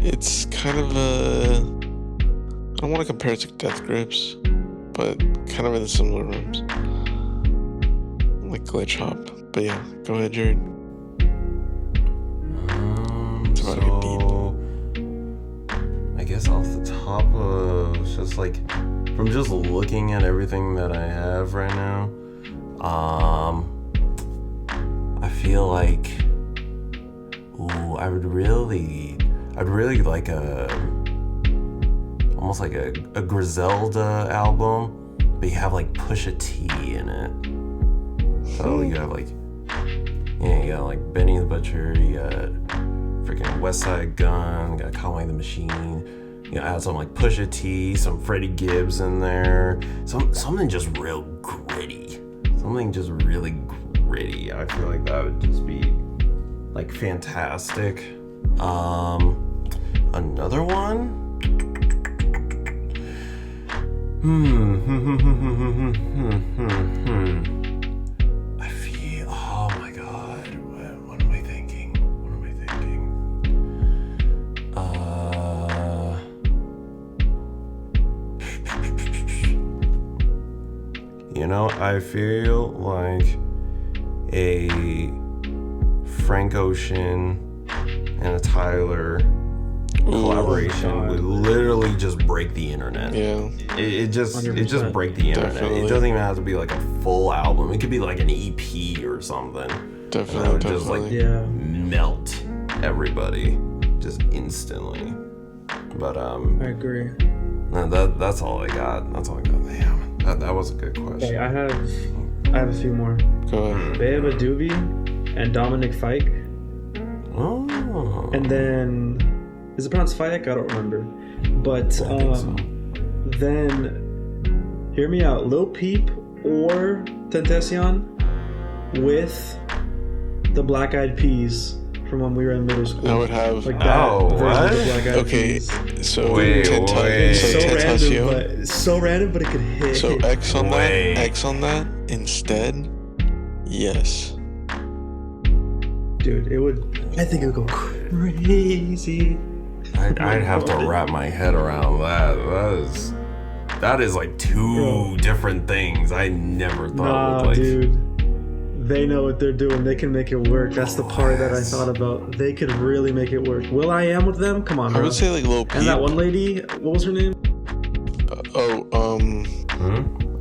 It's kind of a, I don't want to compare it to Death Grips, but kind of in similar rooms, like Glitch Hop. But yeah, go ahead, Jared. It's about to get deep. I guess off the top of just like from just looking at everything that I have right now, I feel like I'd really like almost like a Griselda album, but you have like Pusha T in it. So you have like, you got like Benny the Butcher, you got freaking West Side Gun, you got Conway the Machine, you got some like Pusha T, some Freddie Gibbs in there, something just real gritty. something just really gritty. I feel like that would just be like fantastic. Another one. I feel. Oh my God. What am I thinking? You know, I feel like a Frank Ocean and a Tyler collaboration would literally just break the internet. Yeah. It just break the internet. Definitely. It doesn't even have to be like a full album. It could be like an EP or something. Definitely. And that would just like Yeah. melt everybody just instantly. But I agree. no, that's all I got. Damn, that was a good question. Okay, I have a few more. Go ahead. Bea Doobie and Dominic Fike. Oh. And then, is it pronounced Fike? I don't remember. But I think so. then, hear me out. Lil Peep or Tentacion with the Black Eyed Peas from when we were in middle school. I would have. like that version what? of the Black Eyed Okay, Peas. so Wait. So Tentacion. random, but it could hit. So X on Wait. that. X on that instead. Yes. Dude, it would. I think it would go crazy. I'd have to wrap my head around that. That is like two different things. I never thought Nah, would like. dude. They know what they're doing. They can make it work. That's the part that I thought about. They could really make it work. Will I Am with them? Come on, I bro. would say like Lil Peep. And that one lady, what was her name? I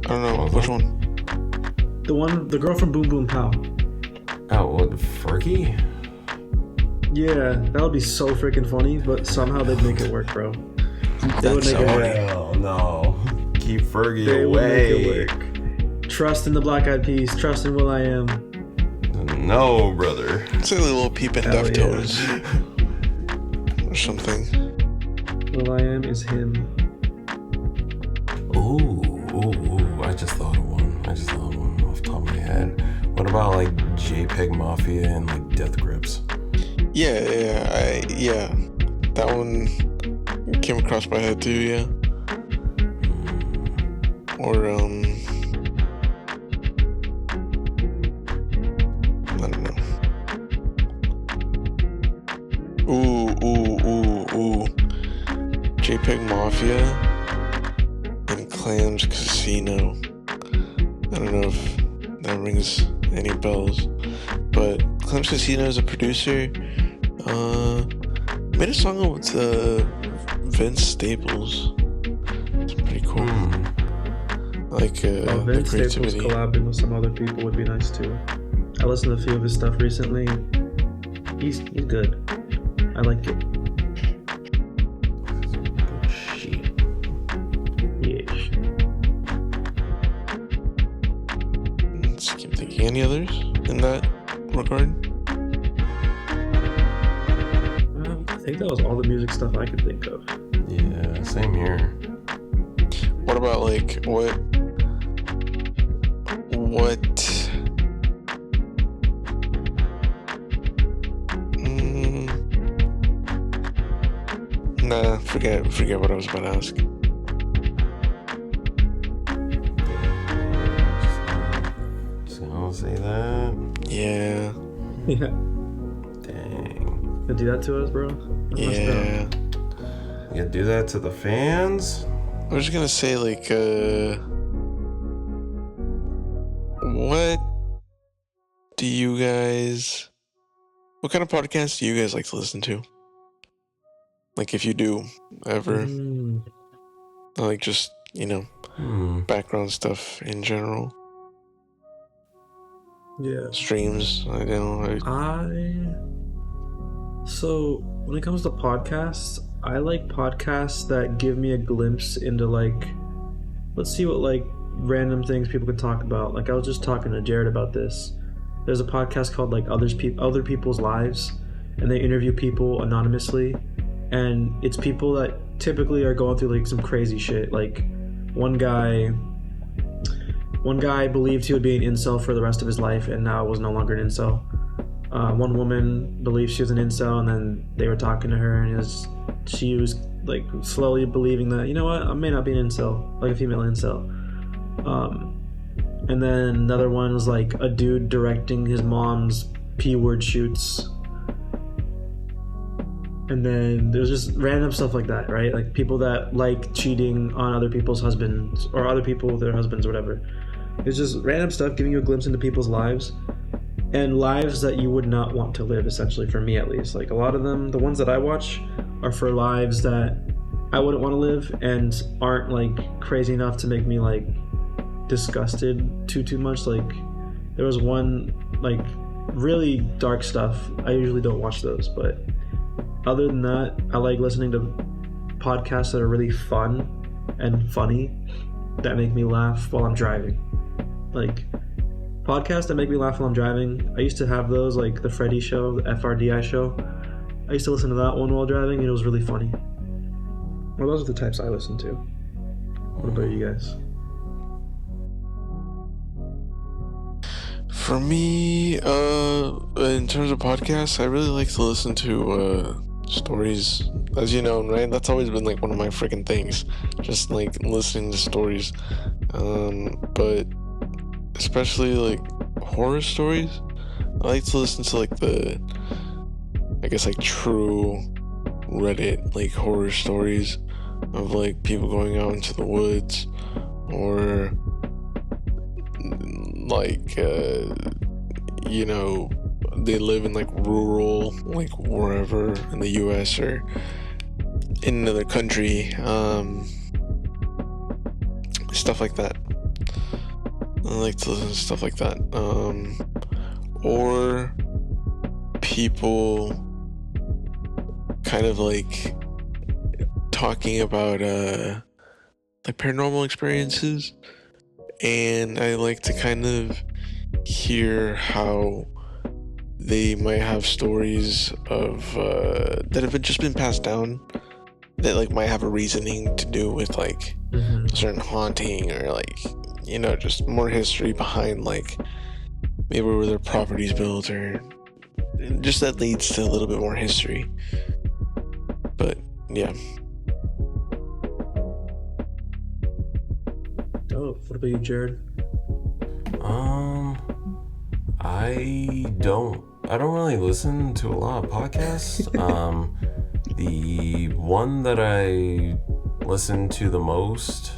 don't know which one. The girl from Boom Boom Pow. Oh, what, Fergie? Yeah, that would be so freaking funny, but somehow they'd make it work, bro. They would make it work. Hell no. Keep Fergie They would make away. it work. Trust in the Black Eyed Peas. Trust in Will I Am. No, brother. I'd say like Lil Peep and Hell Deftones or something. Will I Am is him. Ooh, I just thought of one off the top of my head. What about like JPEG Mafia and like Death Grips? Yeah. That one came across my head too. Yeah. Or I don't know. Ooh. JPEG Mafia and Clams Casino. I don't know if that rings any bells, but Clams Casino is a producer. Made a song with Vince Staples. It's pretty cool. Like the Vince Staples creativity. collabing with some other people would be nice too. I listened to a few of his stuff recently. He's good. I like it. Shit. Yeah. Let's keep thinking. Any others in that regard? I think that was all the music stuff I could think of. Yeah, same here. What about like what? Nah, forget what I was about to ask. Just gonna say that. Yeah. Yeah. Dang. They do that to us, bro. That's messed Yeah. You do that to the fans? I was just gonna say like what kind of podcasts do you guys like to listen to? Like if you do ever, like just, background stuff in general. Yeah. Streams, I don't know. So when it comes to podcasts, I like podcasts that give me a glimpse into like, let's see what like random things people could talk about. Like I was just talking to Jared about this. There's a podcast called like Other People's Lives, and they interview people anonymously, and it's people that typically are going through like some crazy shit. Like one guy, One guy believed he would be an incel for the rest of his life, and now was no longer an incel. One woman believed she was an incel, and then they were talking to her, and she was like slowly believing that, you know what, I may not be an incel, like a female incel. And then another one was like a dude directing his mom's P-word shoots. And then there's just random stuff like that, right? Like people that like cheating on other people's husbands, or other people with their husbands, or whatever. It's just random stuff giving you a glimpse into people's lives, and lives that you would not want to live, essentially, for me at least. Like a lot of them, the ones that I watch, are for lives that I wouldn't want to live and aren't like crazy enough to make me like disgusted too much. Like there was one like really dark stuff. I usually don't watch those, but other than that, I like listening to podcasts that are really fun and funny, that make me laugh while I'm driving. Like podcasts that make me laugh while I'm driving, I used to have those, like the Freddy show, the FRDI show. I used to listen to that one while driving, and it was really funny. Well, those are the types I listen to. What about you guys? For me, in terms of podcasts, I really like to listen to stories, as you know, right? That's always been like one of my freaking things, just like listening to stories. But especially like horror stories, I like to listen to like like true Reddit like horror stories of like people going out into the woods, or like they live in like rural, like wherever in the US or in another country, stuff like that. I like to listen to stuff like that. Or people kind of like talking about like paranormal experiences, and I like to kind of hear how they might have stories of that have just been passed down, that like might have a reasoning to do with like a certain haunting, or like, you know, just more history behind like maybe where their property's built, or just that leads to a little bit more history. But yeah. Oh, what about you, Jared? I don't really listen to a lot of podcasts. The one that I listen to the most,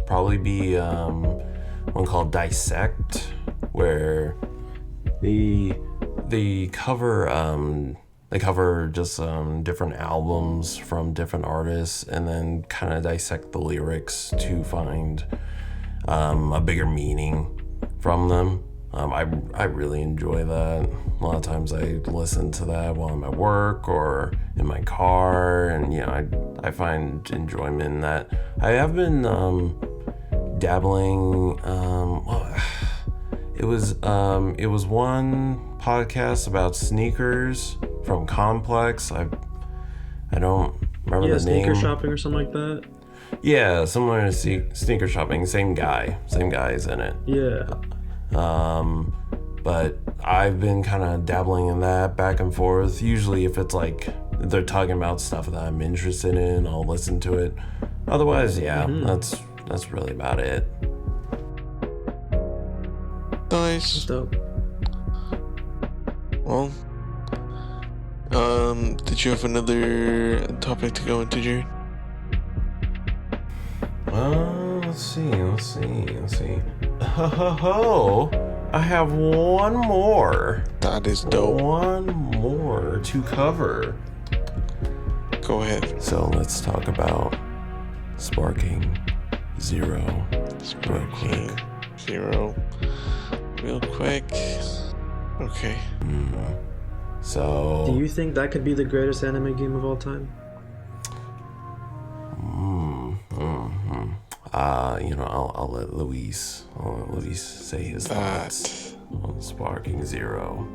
probably be one called Dissect, where they cover just different albums from different artists, and then kind of dissect the lyrics to find a bigger meaning from them. I really enjoy that. A lot of times I listen to that while I'm at work or in my car, and I find enjoyment in that. I have been dabbling. It was one podcast about sneakers from Complex. I don't remember the name. Sneaker shopping or something like that. Yeah, similar to sneaker shopping. Same guy's in it. Yeah. But I've been kind of dabbling in that back and forth. Usually if it's like they're talking about stuff that I'm interested in, I'll listen to it. Otherwise, that's really about it. Nice. That's dope. Well, did you have another topic to go into, Jared? Let's see. I have one more. That is dope. One more to cover. Go ahead. So let's talk about Sparking Zero. Real quick. Okay. So. Do you think that could be the greatest anime game of all time? I'll let Luis say his thoughts on Sparking Zero.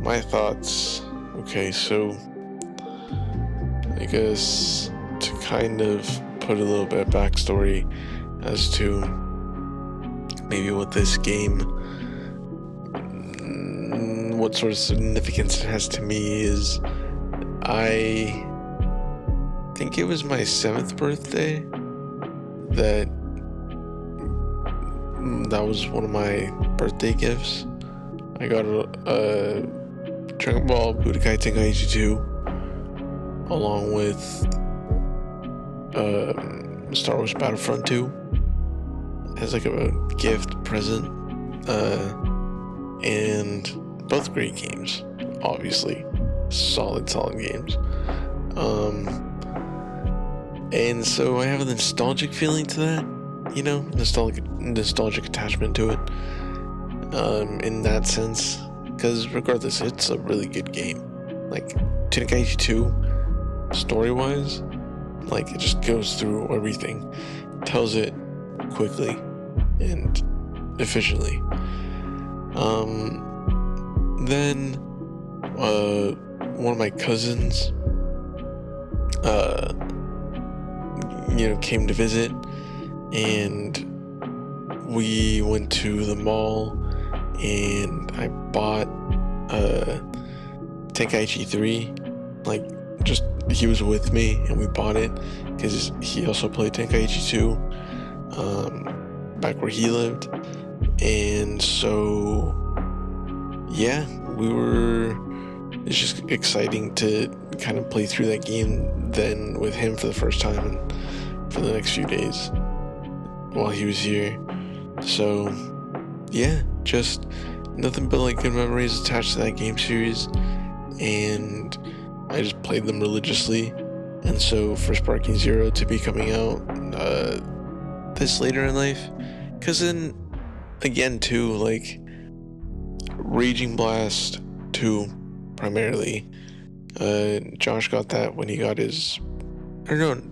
My thoughts. Okay, so I guess to kind of put a little bit of backstory as to maybe what this game, what sort of significance it has to me is I think it was my 7th birthday that was one of my birthday gifts. I got a Dragon Ball Budokai Tenkaichi 2 along with Star Wars Battlefront 2 as like a gift present, and both great games, obviously solid games, and so I have a nostalgic feeling to that, nostalgic attachment to it, in that sense, because regardless, it's a really good game. Like Tenkaichi 2, story-wise, like it just goes through everything, tells it quickly and efficiently. Then one of my cousins came to visit, and we went to the mall, and I bought Tenkaichi 3. Like, just he was with me and we bought it because he also played Tenkaichi 2 back where he lived, and so yeah, it's just exciting to kind of play through that game then with him for the first time and for the next few days while he was here. So yeah, just nothing but like good memories attached to that game series, and I just played them religiously. And so for Sparking Zero to be coming out this later in life, because then again too, like Raging Blast 2 primarily, Josh got that when he got his, or no,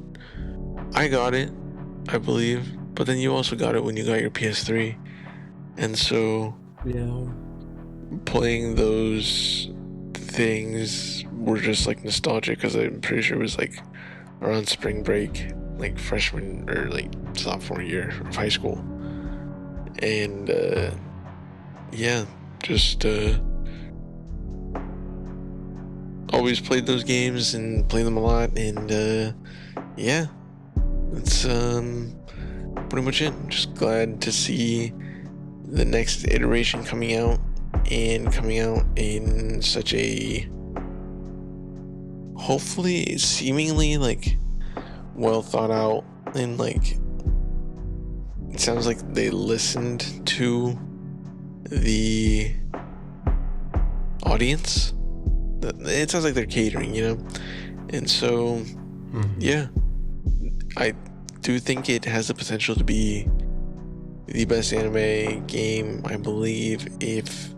I got it, I believe, but then you also got it when you got your PS3, and so Yeah. playing those things were just like nostalgic, because I'm pretty sure it was like around spring break, like freshman or like sophomore year of high school, and yeah, just always played those games and played them a lot, and yeah, that's pretty much it. I'm just glad to see the next iteration coming out, and coming out in such a hopefully seemingly like well thought out, and like it sounds like they listened to the audience. It sounds like they're catering, and so yeah, I do think it has the potential to be the best anime game, I believe, if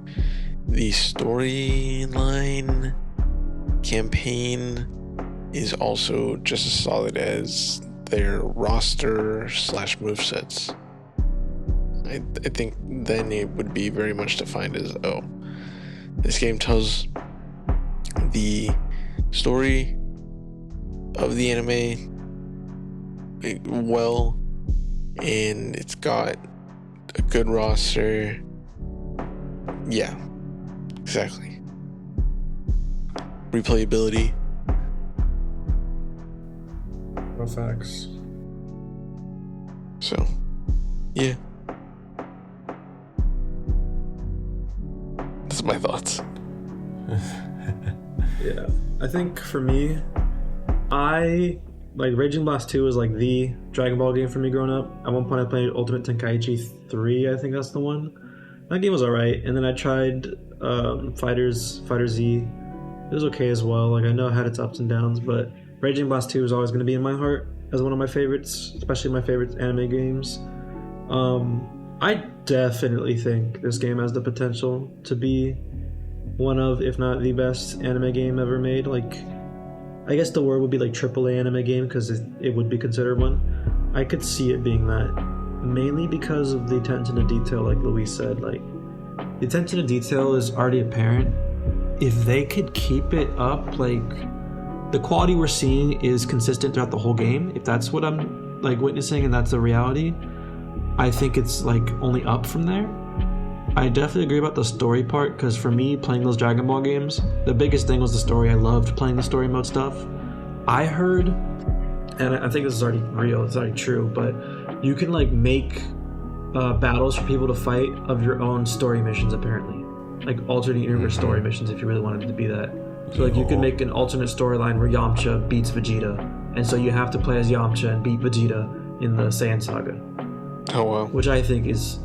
the storyline campaign is also just as solid as their roster / movesets. I think then it would be very much defined as, oh, this game tells the story of the anime well, and it's got a good roster. Yeah, exactly. Replayability. No facts. So, yeah. That's my thoughts. Yeah, I think for me, I like Raging Blast 2 was like the Dragon Ball game for me growing up. At one point I played Ultimate Tenkaichi 3, I think that's the one. That game was alright, and then I tried Fighter Z. It was okay as well. Like, I know it had its ups and downs, but Raging Blast 2 is always going to be in my heart as one of my favorites, especially my favorite anime games. I definitely think this game has the potential to be one of, if not the best anime game ever made. Like, I guess the word would be like AAA anime game, because it would be considered one. I could see it being that, mainly because of the attention to detail, like Luis said. Like, the attention to detail is already apparent. If they could keep it up, like the quality we're seeing is consistent throughout the whole game, if that's what I'm like witnessing and that's the reality, I think it's like only up from there. I definitely agree about the story part, because for me, playing those Dragon Ball games, the biggest thing was the story. I loved playing the story mode stuff. I heard, and I think this is already real, it's already true, but you can like make battles for people to fight of your own story missions, apparently. Like alternate universe story missions, if you really wanted it to be that. So like you can make an alternate storyline where Yamcha beats Vegeta, and so you have to play as Yamcha and beat Vegeta in the Saiyan Saga. Oh wow. Which I think is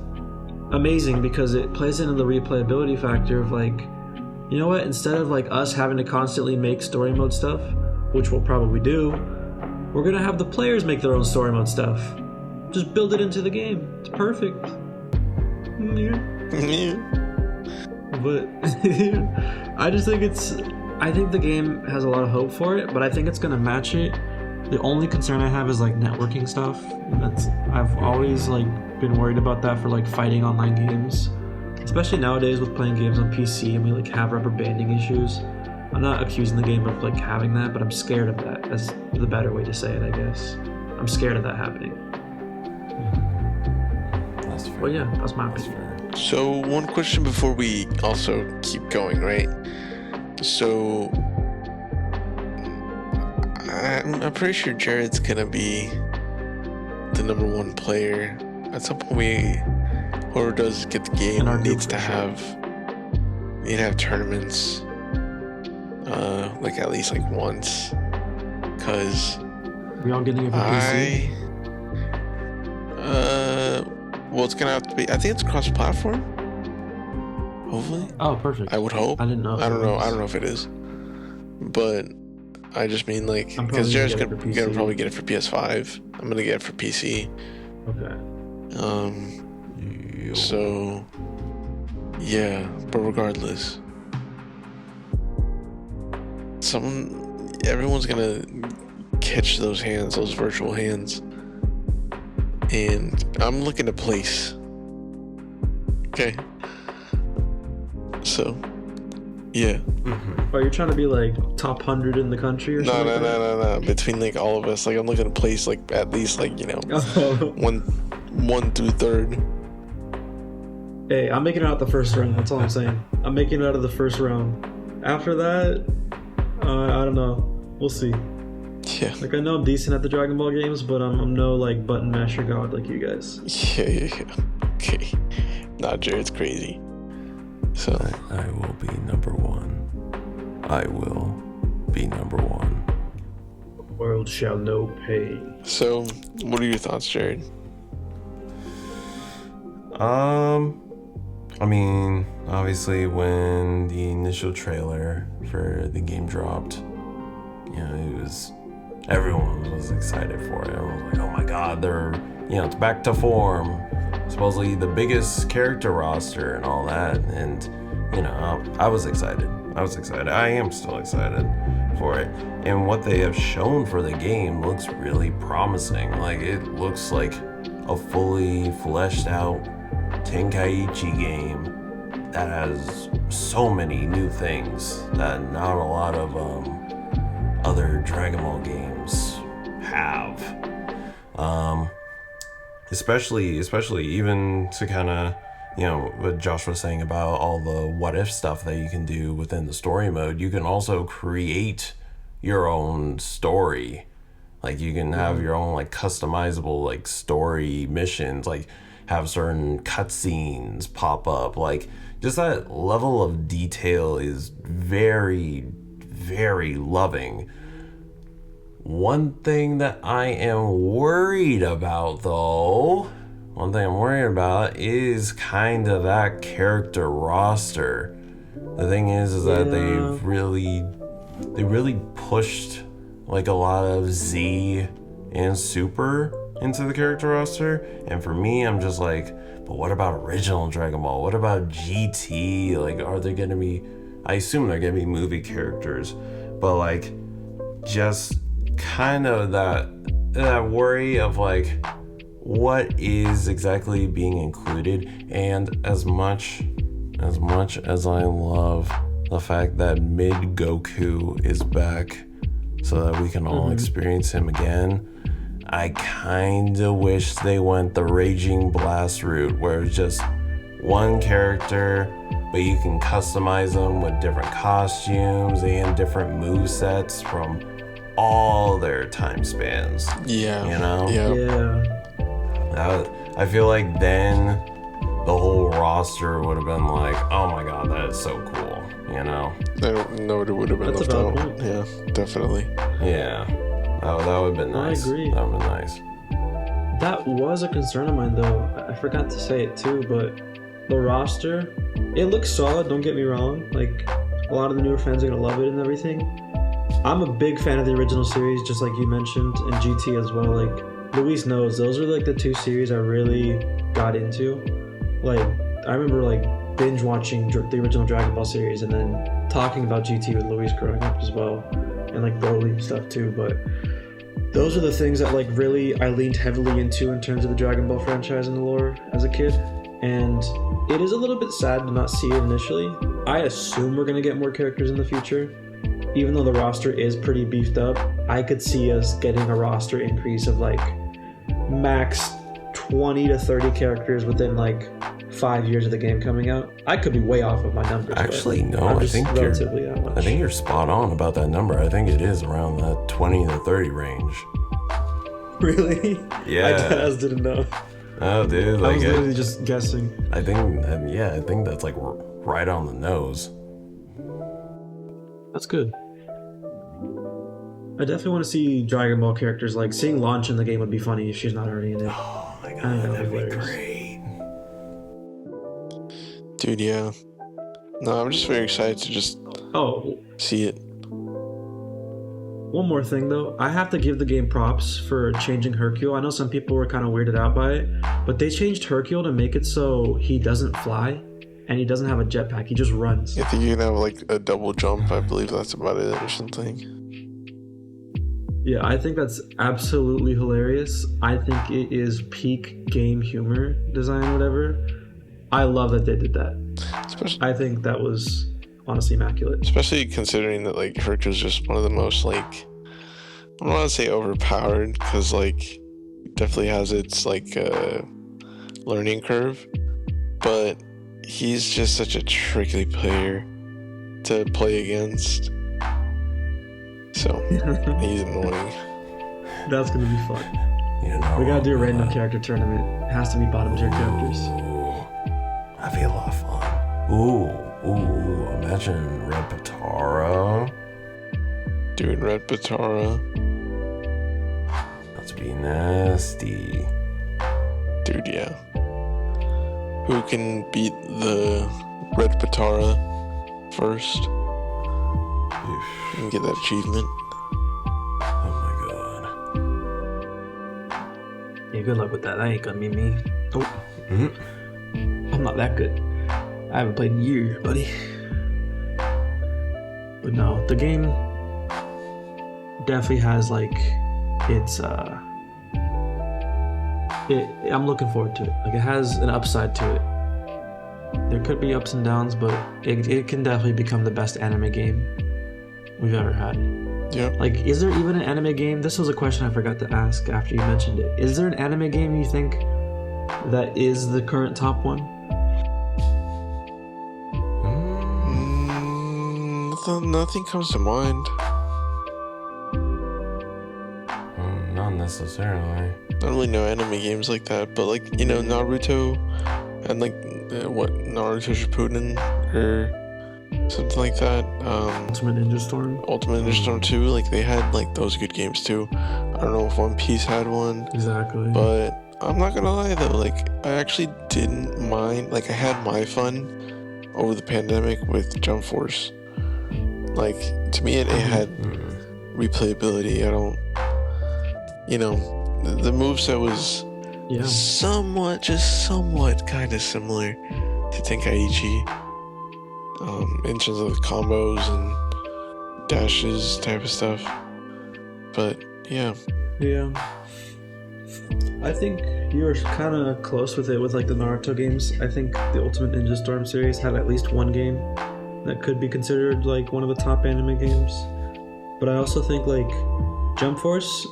amazing, because it plays into the replayability factor of like, you know what, instead of like us having to constantly make story mode stuff, which we'll probably do, we're gonna have the players make their own story mode stuff. Just build it into the game. It's perfect. Yeah. But I just think I think the game has a lot of hope for it, but I think it's gonna match it. The only concern I have is like networking stuff. I've always like been worried about that for like fighting online games, especially nowadays with playing games on PC and we like have rubber banding issues. I'm not accusing the game of like having that, but I'm scared of that. That's the better way to say it, I guess. I'm scared of that happening. That's fair. But yeah, that's my opinion. So one question before we also keep going, right? So I'm pretty sure Jared's gonna be the number one player. At some point, whoever does get the game needs to have tournaments, like at least like once, cause We all getting it for PC? well, it's gonna have to be. I think it's cross-platform. Hopefully. Oh, perfect. I would hope. I didn't know. I don't know. I don't know if it is, but I just mean like because Jared's gonna probably get it for PS5. I'm gonna get it for PC. Okay. So yeah, but regardless, everyone's gonna catch those hands, those virtual hands, and I'm looking to place. Okay. So, yeah. Oh, you're trying to be like top 100 in the country or something? No. Between like all of us, like I'm looking to place like at least like one through third. Hey, I'm making it out the first round. That's all I'm saying. I'm making it out of the first round. After that, I don't know. We'll see. Yeah. Like I know I'm decent at the Dragon Ball games, but I'm no like button masher god like you guys. Yeah. Okay. Nah, Jared's crazy. So I will be number one. I will be number one. World shall know pain. So, what are your thoughts, Jared? I mean, obviously when the initial trailer for the game dropped, everyone was excited for it. Everyone was like, oh my god, it's back to form. Supposedly the biggest character roster and all that. And, I was excited. I am still excited for it. And what they have shown for the game looks really promising. Like, it looks like a fully fleshed out Tenkaichi game that has so many new things that not a lot of other Dragon Ball games have. Especially even to kind of, what Josh was saying about all the what if stuff that you can do within the story mode. You can also create your own story. Like you can have your own like customizable like story missions, like have certain cutscenes pop up. Like just that level of detail is very, very loving. One thing that I am worried about is kind of that character roster. The thing is that they really pushed like a lot of Z and Super into the character roster, and for me, I'm just like, but what about original Dragon Ball? What about GT? Like, are they gonna be? I assume they're gonna be movie characters, but like, just kind of that worry of like, what is exactly being included. And as much as I love the fact that Mid Goku is back, so that we can all experience him again. I kinda wish they went the Raging Blast route, where it's just one character, but you can customize them with different costumes and different movesets from all their time spans. Yeah. You know? Yeah. I feel like then the whole roster would have been like, oh my god, that is so cool, you know? I don't know what it would have been That's left a out. valid point. Yeah, definitely. Yeah. That would have been nice. I agree. That would have been nice. That was a concern of mine, though. I forgot to say it too, but the roster, it looks solid, don't get me wrong. Like, a lot of the newer fans are gonna love it and everything. I'm a big fan of the original series, just like you mentioned, and GT as well. Like, Luis knows, those are like the two series I really got into. Like, I remember like binge watching the original Dragon Ball series and then talking about GT with Luis growing up as well, and like Broly and stuff too. But those are the things that like really I leaned heavily into in terms of the Dragon Ball franchise and the lore as a kid. And it is a little bit sad to not see it initially. I assume we're gonna get more characters in the future. Even though the roster is pretty beefed up, I could see us getting a roster increase of like max 20 to 30 characters within like 5 years of the game coming out. I could be way off of my numbers. Actually, no, I'm I just think relatively that much. I think you're spot on about that number. I think it is around the 20 to 30 range. Really? Yeah. I just didn't know. Oh, dude, I like was literally just guessing. I think that's like right on the nose. That's good. I definitely want to see Dragon Ball characters. Like, seeing Launch in the game would be funny if she's not already in it. Oh my I god, know, that'd be hilarious. great. Dude, yeah. No, I'm just very excited to just Oh, see it. one more thing though. I have to give the game props for changing Hercule. I know some people were kind of weirded out by it, but they changed Hercule to make it so he doesn't fly and he doesn't have a jetpack. He just runs. I think you can have like a double jump. I believe that's about it or something. Yeah, I think that's absolutely hilarious. I think it is peak game humor design, whatever. I love that they did that. I think that was honestly immaculate. Especially considering that like Hercule's just one of the most like, I don't want to say overpowered because like it definitely has its like learning curve, but he's just such a tricky player to play against. So he's annoying. That's gonna be fun. You know, We gotta do a random character tournament. It has to be bottom tier characters. Ooh, that'd be a lot of fun. Ooh, imagine Red Patara. Dude, Red Patara. Let's be nasty. Dude, yeah. Who can beat the Red Patara first and get that achievement? Oh my Yeah, good luck with that. That ain't gonna be me. Oh, god. I'm not that good. I haven't played in years, buddy. But no, the game definitely has like its I'm looking forward to it. Like, it has an upside to it. There could be ups and downs, but it can definitely become the best anime game we've ever had. Yeah. Like, is there even an anime game? This was a question I forgot to ask after you mentioned it. Is there an anime game you think that is the current top one? Nothing comes to mind. Not necessarily. I don't really know anime games like that, but like, you know, Naruto and like Naruto Shippuden or something like that. Ultimate Ninja Storm? Ultimate Ninja Storm 2, like they had like those good games too. I don't know if One Piece had one, Exactly. but I'm not gonna lie though, like I actually didn't mind. Like I had my fun over the pandemic with Jump Force. Like to me, it had replayability. I don't, you know, the moveset was Yeah. somewhat kind of similar to Tenkaichi in terms of the combos and dashes type of stuff. But yeah, I think you were kind of close with it with like the Naruto games. I think the Ultimate Ninja Storm series had at least one game that could be considered like one of the top anime games. but I also think like Jump Force,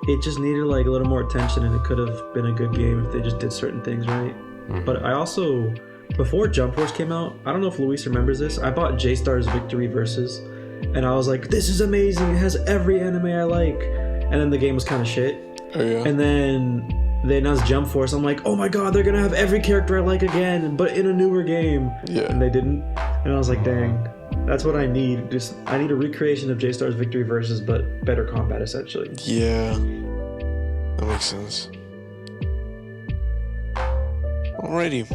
it just needed like a little more attention, and it could have been a good game if they just did certain things right. But I also, before Jump Force came out, I don't know if Luis remembers this, I bought J-Star's Victory Versus, and I was like, this is amazing, it has every anime I like. And then the game was kind of shit. Oh yeah. And then they announced Jump Force. I'm like, oh my god, they're gonna have every character I like again, but in a newer game. Yeah. And they didn't. And I was like, dang, that's what I need. I need a recreation of J-Star's Victory Versus, but better combat, essentially. Yeah. That makes sense. Alrighty.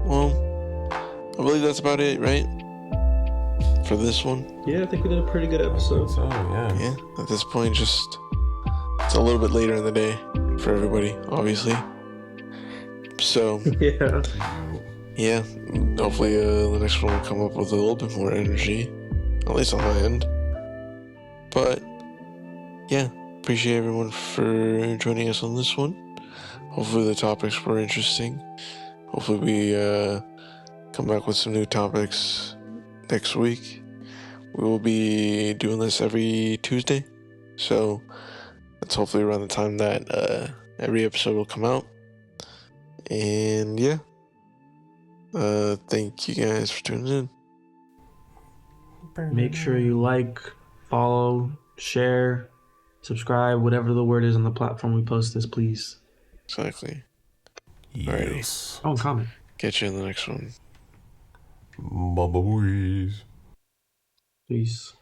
Well, I believe that's about it, right? For this one. Yeah, I think we did a pretty good episode. So, yeah. Yeah. At this point, just it's a little bit later in the day for everybody, obviously. So Yeah. yeah, hopefully the next one will come up with a little bit more energy, at least on my end. But yeah, appreciate everyone for joining us on this one. Hopefully the topics were interesting. Hopefully we come back with some new topics next week. We will be doing this every Tuesday, so that's hopefully around the time that every episode will come out. And yeah, thank you guys for tuning in. Make sure you like, follow, share, subscribe, whatever the word is on the platform we post this, please. Exactly. Yes. Oh, and comment. Catch you in the next one. Bye-bye. Peace.